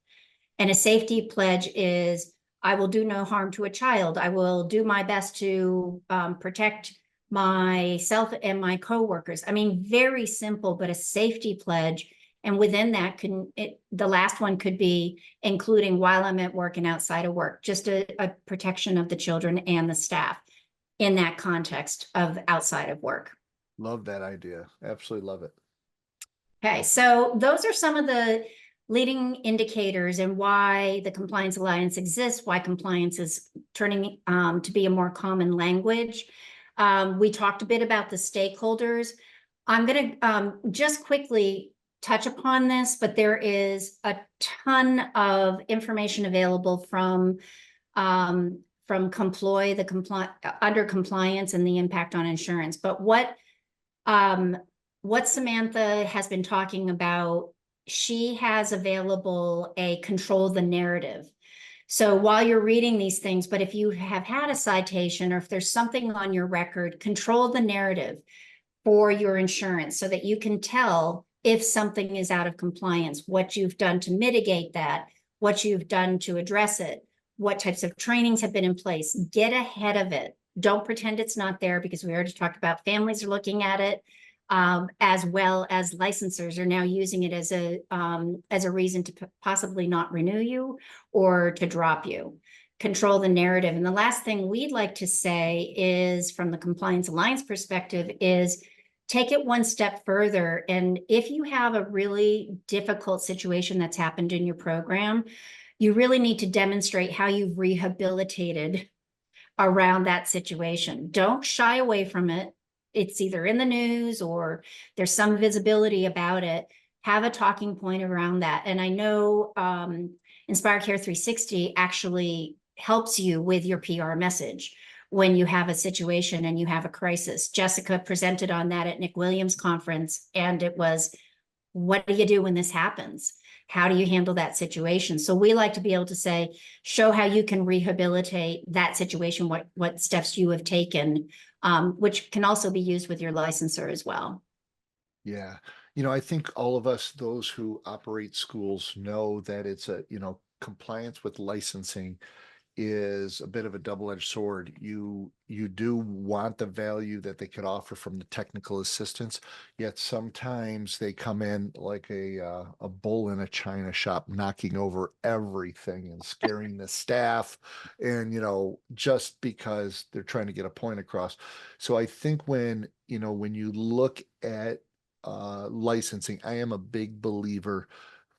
S3: And a safety pledge is, I will do no harm to a child. I will do my best to protect myself and my coworkers. I mean, very simple, but a safety pledge. And within that, the last one could be including while I'm at work and outside of work, just a protection of the children and the staff in that context of outside of work.
S2: Love that idea. Absolutely love it.
S3: Okay, so those are some of the leading indicators and why the Compliance Alliance exists, why compliance is turning to be a more common language. We talked a bit about the stakeholders. I'm going to just quickly touch upon this, but there is a ton of information available from Comploy, under compliance and the impact on insurance. But what Samantha has been talking about, she has available a control the narrative. So while you're reading these things, but if you have had a citation or if there's something on your record, control the narrative for your insurance so that you can tell if something is out of compliance, what you've done to mitigate that, what you've done to address it, what types of trainings have been in place. Get ahead of it. Don't pretend it's not there, because we already talked about families are looking at it, as well as licensors are now using it as a reason to possibly not renew you or to drop you. Control the narrative. And the last thing we'd like to say is, from the Compliance Alliance perspective, is take it one step further. And if you have a really difficult situation that's happened in your program, you really need to demonstrate how you've rehabilitated around that situation. Don't shy away from it. It's either in the news or there's some visibility about it. Have a talking point around that. And I know Inspire Care 360 actually helps you with your PR message when you have a situation and you have a crisis. Jessica presented on that at Nick Williams' conference, and it was, what do you do when this happens? How do you handle that situation? So we like to be able to say, show how you can rehabilitate that situation, what steps you have taken, which can also be used with your licensor as well.
S2: Yeah. I think all of us, those who operate schools, know that it's compliance with licensing is a bit of a double-edged sword. You do want the value that they could offer from the technical assistance, yet sometimes they come in like a bull in a china shop, knocking over everything and scaring the staff, and just because they're trying to get a point across. So I think when you look at licensing, I am a big believer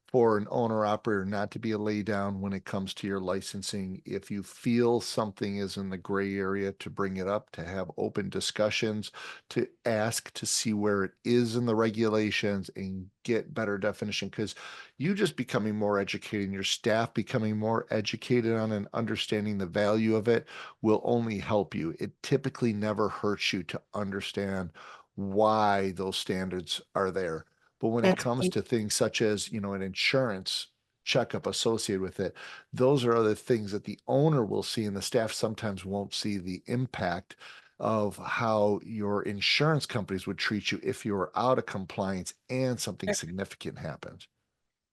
S2: for an owner operator not to be a lay down when it comes to your licensing. If you feel something is in the gray area, to bring it up, to have open discussions, to ask to see where it is in the regulations and get better definition, because you just becoming more educated and your staff becoming more educated on and understanding the value of it will only help you. It typically never hurts you to understand why those standards are there. But when it comes to things such as, an insurance checkup associated with it, those are other things that the owner will see, and the staff sometimes won't see the impact of how your insurance companies would treat you if you were out of compliance and something significant happens.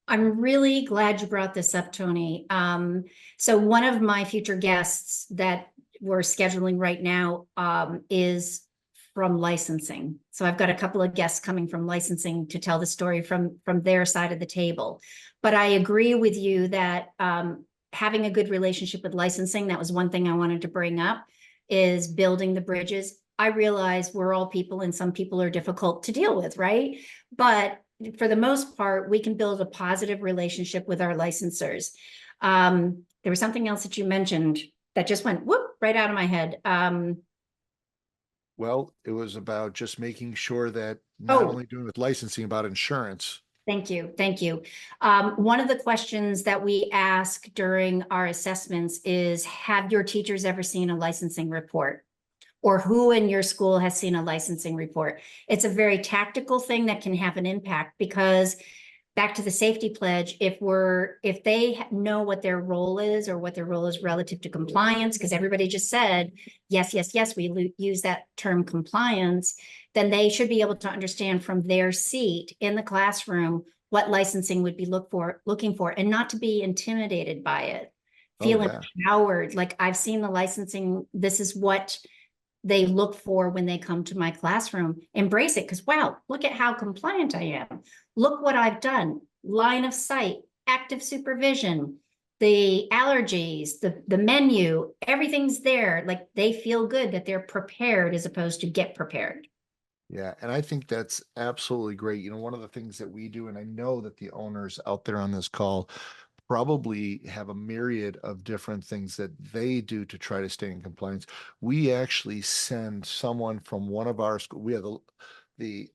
S3: I'm really glad you brought this up, Tony. So one of my future guests that we're scheduling right now is from licensing. So I've got a couple of guests coming from licensing to tell the story from their side of the table. But I agree with you that having a good relationship with licensing, that was one thing I wanted to bring up, is building the bridges. I realize we're all people and some people are difficult to deal with, right? But for the most part, we can build a positive relationship with our licensors. There was something else that you mentioned that just went whoop right out of my head.
S2: Well, it was about just making sure that not only doing with licensing, about insurance.
S3: Thank you. Thank you. One of the questions that we ask during our assessments is, have your teachers ever seen a licensing report? Or who in your school has seen a licensing report? It's a very tactical thing that can have an impact, because back to the safety pledge, if they know what their role is, or what their role is relative to compliance, because everybody just said, yes, we use that term compliance, then they should be able to understand from their seat in the classroom what licensing would be looking for, and not to be intimidated by it. Feel empowered. Like, I've seen the licensing, this is what they look for when they come to my classroom. Embrace it, because wow, look at how compliant I am. Look what I've done. Line of sight, active supervision, the allergies, the menu, everything's there. Like, they feel good that they're prepared as opposed to get prepared.
S2: Yeah, and I think that's absolutely great. You know, one of the things that we do, and I know that the owners out there on this call probably have a myriad of different things that they do to try to stay in compliance. We actually send someone from one of our school. We have the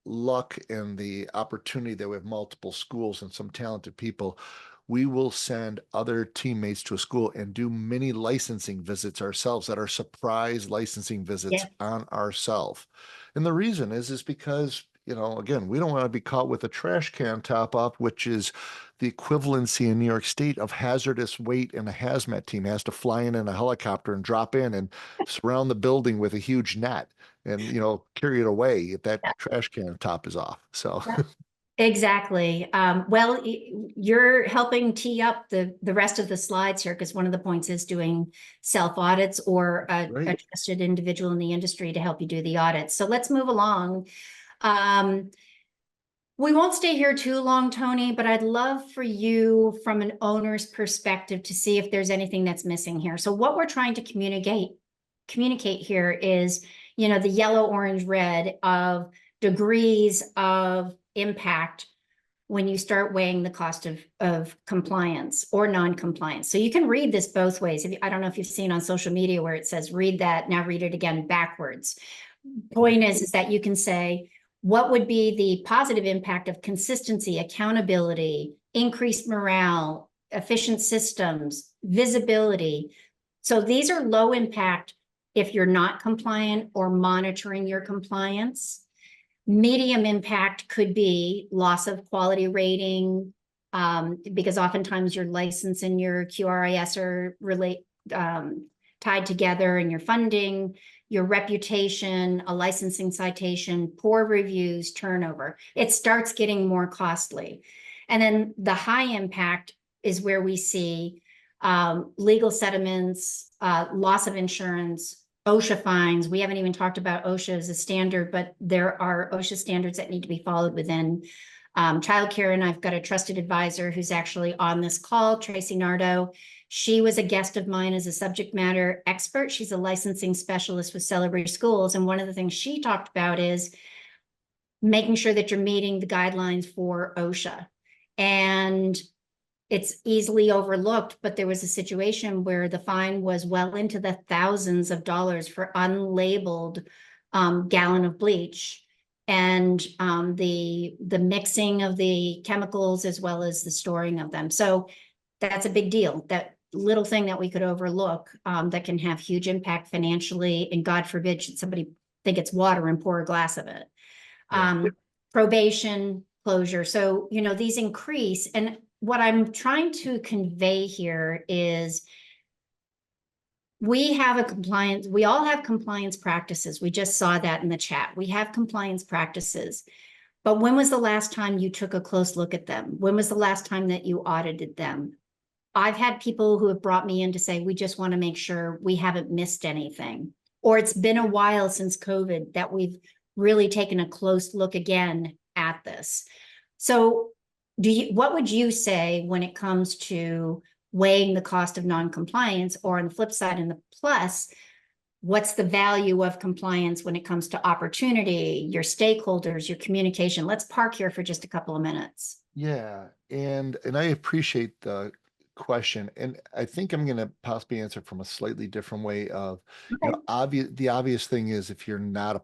S2: luck and the opportunity that we have multiple schools and some talented people. We will send other teammates to a school and do mini licensing visits ourselves that are surprise licensing visits
S3: Yeah.
S2: on ourselves. And the reason is because, you know, again, we don't want to be caught with a trash can top up, which is the equivalency in New York State of hazardous weight, and a hazmat team has to fly in a helicopter and drop in and surround the building with a huge net and, you know, carry it away if that
S3: Yeah.
S2: trash can top is off. So
S3: Yeah. Exactly. Well, you're helping tee up the rest of the slides here, because one of the points is doing self audits or a
S2: right.
S3: trusted individual in the industry to help you do the audits. So let's move along. We won't stay here too long, Tony, but I'd love for you from an owner's perspective to see if there's anything that's missing here. So what we're trying to communicate here is, you know, the yellow, orange, red of degrees of impact when you start weighing the cost of compliance or non-compliance. So you can read this both ways. I don't know if you've seen on social media where it says, read that, now read it again backwards. Point is that you can say, what would be the positive impact of consistency, accountability, increased morale, efficient systems, visibility? So these are low impact if you're not compliant or monitoring your compliance. Medium impact could be loss of quality rating, because oftentimes your license and your QRIS are tied together, and your funding, your reputation, a licensing citation, poor reviews, turnover. It starts getting more costly. And then the high impact is where we see legal settlements, loss of insurance, OSHA fines. We haven't even talked about OSHA as a standard, but there are OSHA standards that need to be followed within childcare. And I've got a trusted advisor who's actually on this call, Tracy Nardo. She was a guest of mine as a subject matter expert. She's a licensing specialist with Celebrity Schools. And one of the things she talked about is making sure that you're meeting the guidelines for OSHA. And it's easily overlooked, but there was a situation where the fine was well into the thousands of dollars for unlabeled gallon of bleach, and the mixing of the chemicals as well as the storing of them. So that's a big deal. That little thing that we could overlook that can have huge impact financially, and God forbid should somebody think it's water and pour a glass of it. Probation, closure. So, you know, these increase. And what I'm trying to convey here is we have a compliance, we all have compliance practices. We just saw that in the chat. We have compliance practices. But when was the last time you took a close look at them? When was the last time that you audited them? I've had people who have brought me in to say, we just want to make sure we haven't missed anything. Or it's been a while since COVID that we've really taken a close look again at this. So what would you say when it comes to weighing the cost of non-compliance, or on the flip side, in the plus, what's the value of compliance when it comes to opportunity, your stakeholders, your communication? Let's park here for just a couple of minutes.
S2: Yeah, and I appreciate the question, and I think I'm going to possibly answer from a slightly different way of, you know, the obvious thing is if you're not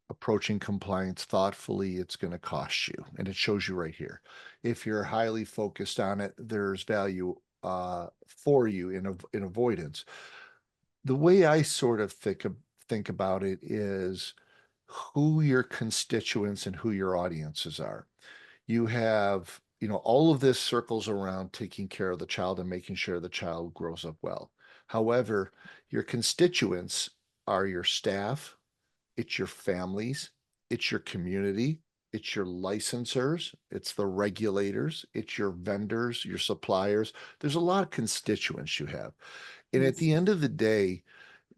S2: approaching compliance thoughtfully, it's going to cost you, and it shows you right here. If you're highly focused on it, there's value for you in avoidance. The way I sort of think about it is who your constituents and who your audiences are. You have, you know, all of this circles around taking care of the child and making sure the child grows up well. However, your constituents are your staff, it's your families, it's your community, it's your licensors, it's the regulators, it's your vendors, your suppliers. There's a lot of constituents you have. And at the end of the day,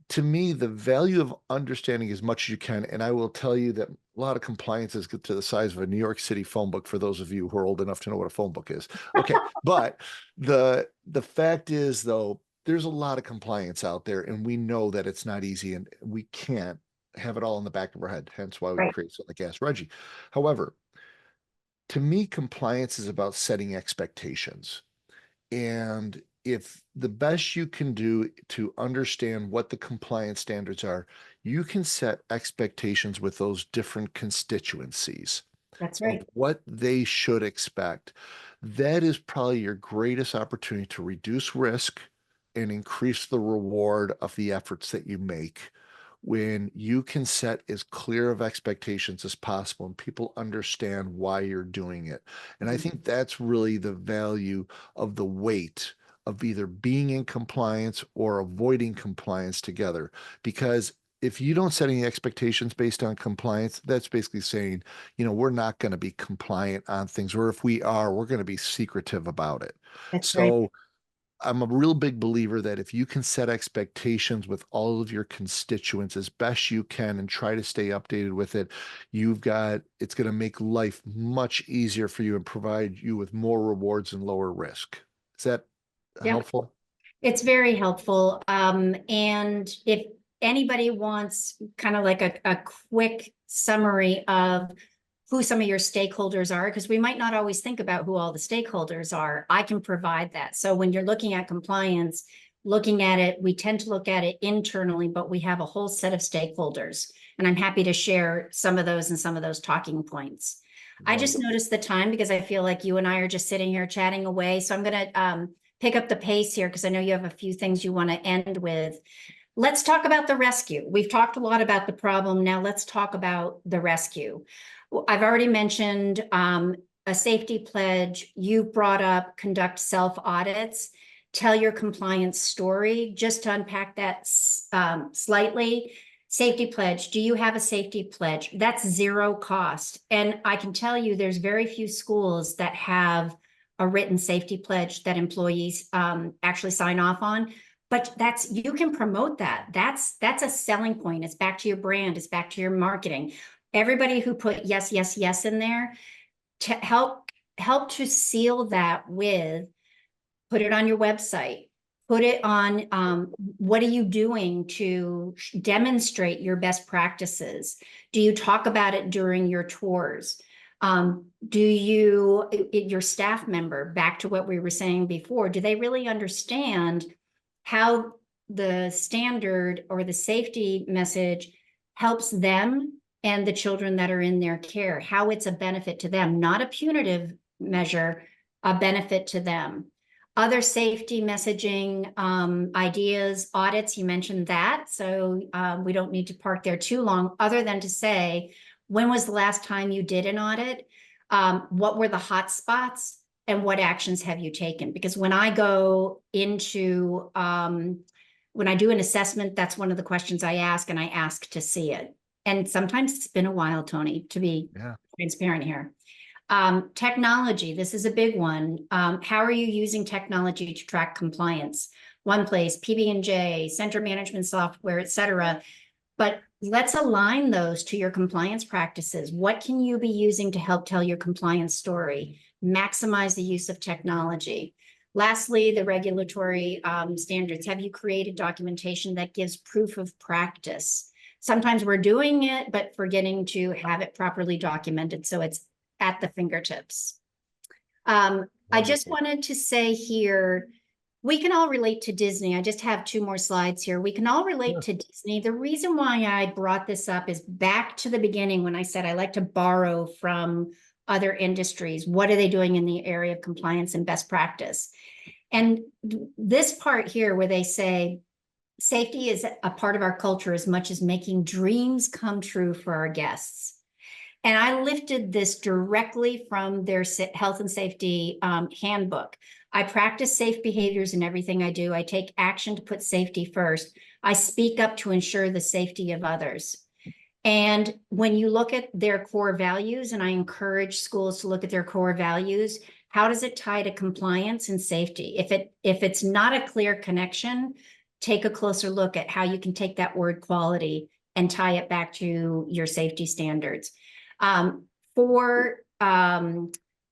S2: to me, the value of understanding as much as you can, and I will tell you that a lot of compliances get to the size of a New York City phone book for those of you who are old enough to know what a phone book is. Okay, but the fact is, though, there's a lot of compliance out there, and we know that it's not easy, and we can't have it all in the back of our head, hence why we
S3: Right.
S2: create something like Ask Reggie. However, to me, compliance is about setting expectations. And if the best you can do to understand what the compliance standards are, you can set expectations with those different constituencies
S3: That's
S2: of
S3: right.
S2: what they should expect. That is probably your greatest opportunity to reduce risk and increase the reward of the efforts that you make when you can set as clear of expectations as possible and people understand why you're doing it. And I think that's really the value of the weight of either being in compliance or avoiding compliance together. Because if you don't set any expectations based on compliance, that's basically saying, we're not going to be compliant on things, or if we are, we're going to be secretive about it.
S3: That's right.
S2: So I'm a real big believer that if you can set expectations with all of your constituents as best you can and try to stay updated with it, it's going to make life much easier for you and provide you with more rewards and lower risk. Is that
S3: Yep.
S2: helpful?
S3: It's very helpful. And if anybody wants kind of like a quick summary of who some of your stakeholders are, because we might not always think about who all the stakeholders are, I can provide that. So when you're looking at compliance, looking at it, we tend to look at it internally, but we have a whole set of stakeholders. And I'm happy to share some of those and some of those talking points. I just noticed the time because I feel like you and I are just sitting here chatting away. So I'm going to pick up the pace here because I know you have a few things you want to end with. Let's talk about the rescue. We've talked a lot about the problem. Now let's talk about the rescue. I've already mentioned a safety pledge. You brought up conduct self-audits, tell your compliance story. Just to unpack that slightly, safety pledge. Do you have a safety pledge? That's zero cost. And I can tell you there's very few schools that have a written safety pledge that employees actually sign off on. But you can promote that. That's a selling point. It's back to your brand. It's back to your marketing. Everybody who put yes, yes, yes in there to help to seal that with, put it on your website, put it on, what are you doing to demonstrate your best practices? Do you talk about it during your tours? Do your staff member, back to what we were saying before, do they really understand how the standard or the safety message helps them and the children that are in their care, how it's a benefit to them, not a punitive measure, a benefit to them. Other safety messaging ideas, audits, you mentioned that. So we don't need to park there too long, other than to say, when was the last time you did an audit? What were the hot spots? And what actions have you taken? Because when I go into, when I do an assessment, that's one of the questions I ask, and I ask to see it. And sometimes it's been a while, Tony, to be transparent here. Technology, this is a big one. How are you using technology to track compliance? One place, PB&J, center management software, et cetera. But let's align those to your compliance practices. What can you be using to help tell your compliance story? Maximize the use of technology. Lastly, the regulatory standards. Have you created documentation that gives proof of practice? Sometimes we're doing it, but forgetting to have it properly documented so it's at the fingertips. I just wanted to say here, we can all relate to Disney. I just have 2 more slides here. We can all relate to Disney. The reason why I brought this up is back to the beginning when I said I like to borrow from other industries. What are they doing in the area of compliance and best practice? And this part here where they say, safety is a part of our culture as much as making dreams come true for our guests. And I lifted this directly from their health and safety handbook. I practice safe behaviors in everything I do. I take action to put safety first. I speak up to ensure the safety of others. And when you look at their core values, and I encourage schools to look at their core values, how does it tie to compliance and safety? If it's not a clear connection, take a closer look at how you can take that word quality and tie it back to your safety standards. For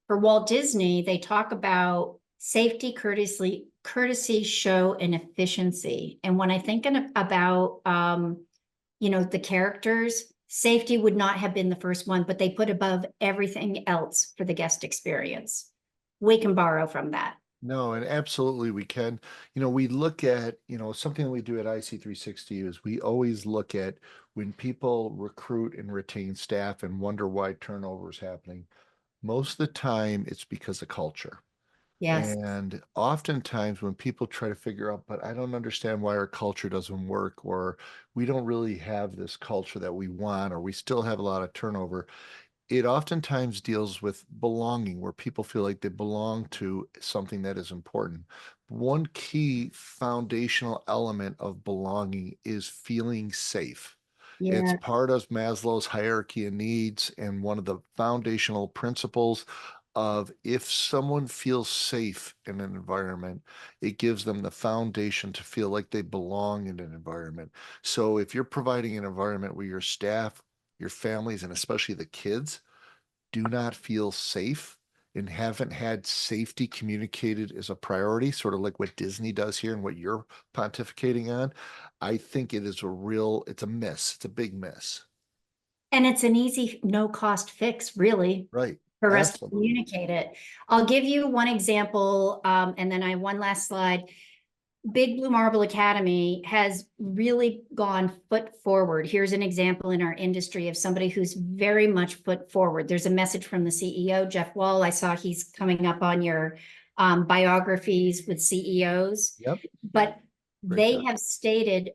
S3: Walt Disney, they talk about safety, courtesy, show, and efficiency. And when I think about the characters, safety would not have been the first one, but they put above everything else for the guest experience. We can borrow from that.
S2: No, and absolutely we can. We look at, something that we do at IC360 is we always look at when people recruit and retain staff and wonder why turnover is happening. Most of the time, it's because of culture.
S3: Yes.
S2: And oftentimes when people try to figure out, but I don't understand why our culture doesn't work, or we don't really have this culture that we want, or we still have a lot of turnover, it oftentimes deals with belonging, where people feel like they belong to something that is important. One key foundational element of belonging is feeling safe. It's
S3: Yeah.
S2: part of Maslow's hierarchy of needs, and one of the foundational principles of if someone feels safe in an environment, it gives them the foundation to feel like they belong in an environment. So if you're providing an environment where your staff, your families, and especially the kids do not feel safe and haven't had safety communicated as a priority, sort of like what Disney does here and what you're pontificating on, I think it's a miss. It's a big miss.
S3: And it's an easy, no cost fix, really,
S2: Right.
S3: for us to
S2: Absolutely.
S3: communicate it. I'll give you one example, and then I have one last slide. Big Blue Marble Academy has really gone foot forward. Here's an example in our industry of somebody who's very much foot forward. There's a message from the CEO, Jeff Wall. I saw he's coming up on your biographies with CEOs,
S2: Yep.
S3: but
S2: Great
S3: they
S2: guy.
S3: have stated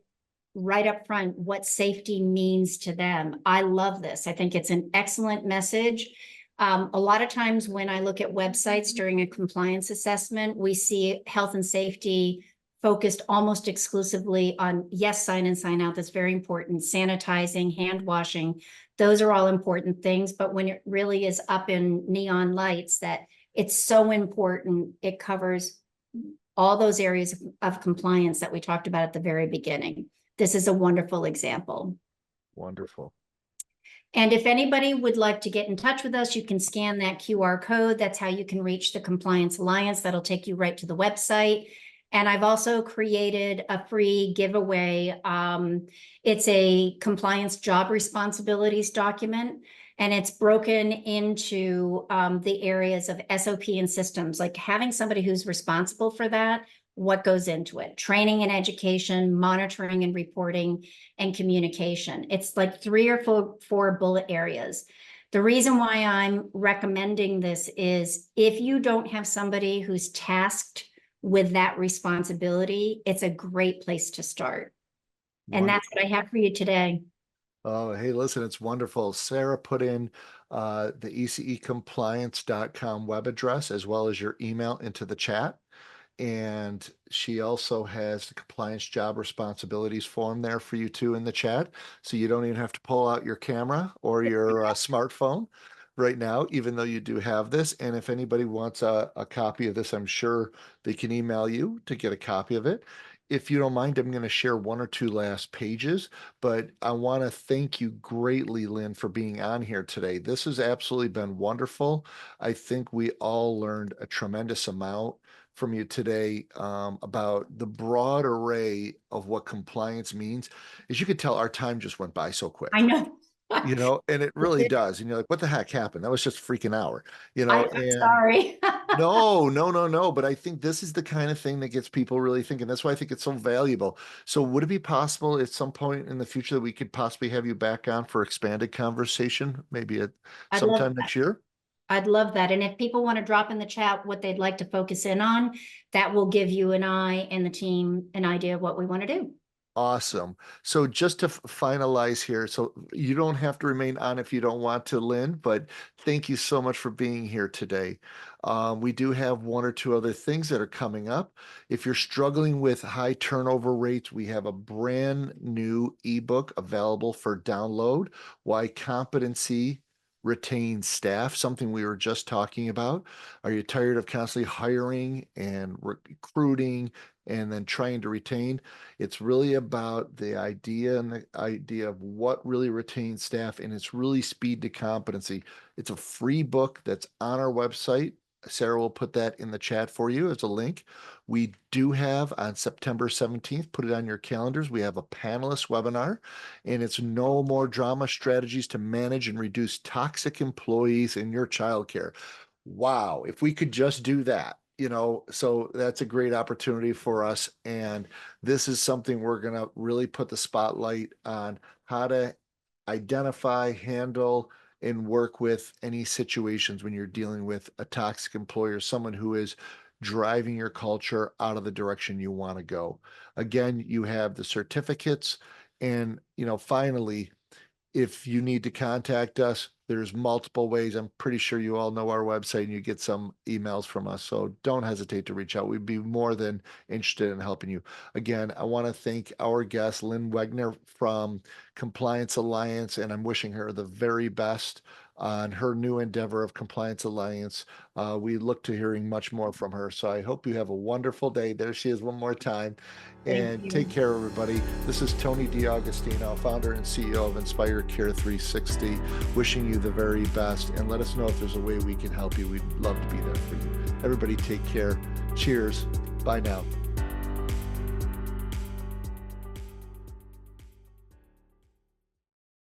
S3: right up front what safety means to them. I love this. I think it's an excellent message. A lot of times when I look at websites during a compliance assessment, we see health and safety focused almost exclusively on, yes, sign in, sign out. That's very important. Sanitizing, hand washing, those are all important things. But when it really is up in neon lights, that it's so important, it covers all those areas of compliance that we talked about at the very beginning. This is a wonderful example.
S2: Wonderful.
S3: And if anybody would like to get in touch with us, you can scan that QR code. That's how you can reach the Compliance Alliance. That'll take you right to the website. And I've also created a free giveaway. It's a compliance job responsibilities document, and it's broken into the areas of SOP and systems, like having somebody who's responsible for that, what goes into it, training and education, monitoring and reporting, and communication. It's like 3 or 4 bullet areas. The reason why I'm recommending this is if you don't have somebody who's tasked with that responsibility, it's a great place to start. And that's what I have for you today.
S2: Oh, hey, listen, it's wonderful. Sarah put in the ececompliance.com web address as well as your email into the chat. And she also has the compliance job responsibilities form there for you too in the chat. So you don't even have to pull out your camera or your smartphone right now, even though you do have this. And if anybody wants a copy of this, I'm sure they can email you to get a copy of it. If you don't mind, I'm going to share 1 or 2 last pages, but I want to thank you greatly, Lynn, for being on here today. This has absolutely been wonderful. I think we all learned a tremendous amount from you today about the broad array of what compliance means. As you could tell, our time just went by so
S3: I
S2: quick,
S3: know.
S2: and it really does. And you're like, what the heck happened? That was just a freaking hour,
S3: I'm
S2: and
S3: sorry.
S2: no, no, no, no. But I think this is the kind of thing that gets people really thinking. That's why I think it's so valuable. So would it be possible at some point in the future that we could possibly have you back on for expanded conversation, maybe at
S3: I'd love
S2: sometime
S3: that.
S2: next year?
S3: I'd love that. And if people want to drop in the chat what they'd like to focus in on, that will give you and I and the team an idea of what we want to do.
S2: Awesome. So just to finalize here, so you don't have to remain on if you don't want to, Lynn, but thank you so much for being here today. We do have 1 or 2 other things that are coming up. If you're struggling with high turnover rates, we have a brand new ebook available for download, Why Competency Retains Staff, something we were just talking about. Are you tired of constantly hiring and recruiting and then trying to retain? It's really about the idea and the idea of what really retains staff, and it's really speed to competency. It's a free book that's on our website. Sarah will put that in the chat for you as a link. We do have on September 17th, put it on your calendars, we have a panelist webinar, and it's No More Drama Strategies to Manage and Reduce Toxic Employees in Your Childcare. Wow, if we could just do that, so that's a great opportunity for us. And this is something we're going to really put the spotlight on, how to identify, handle, and work with any situations when you're dealing with a toxic employer, someone who is driving your culture out of the direction you want to go. Again, you have the certificates, and finally, if you need to contact us, there's multiple ways. I'm pretty sure you all know our website and you get some emails from us. So don't hesitate to reach out. We'd be more than interested in helping you. Again, I want to thank our guest, Lynn Wenger from Compliance Alliance, and I'm wishing her the very best on her new endeavor of Compliance Alliance. We look to hearing much more from her. So I hope you have a wonderful day. There she is one more time. And take care, everybody. This is Tony D'Agostino, founder and CEO of Inspire Care 360, wishing you the very best. And let us know if there's a way we can help you. We'd love to be there for you. Everybody take care. Cheers. Bye now.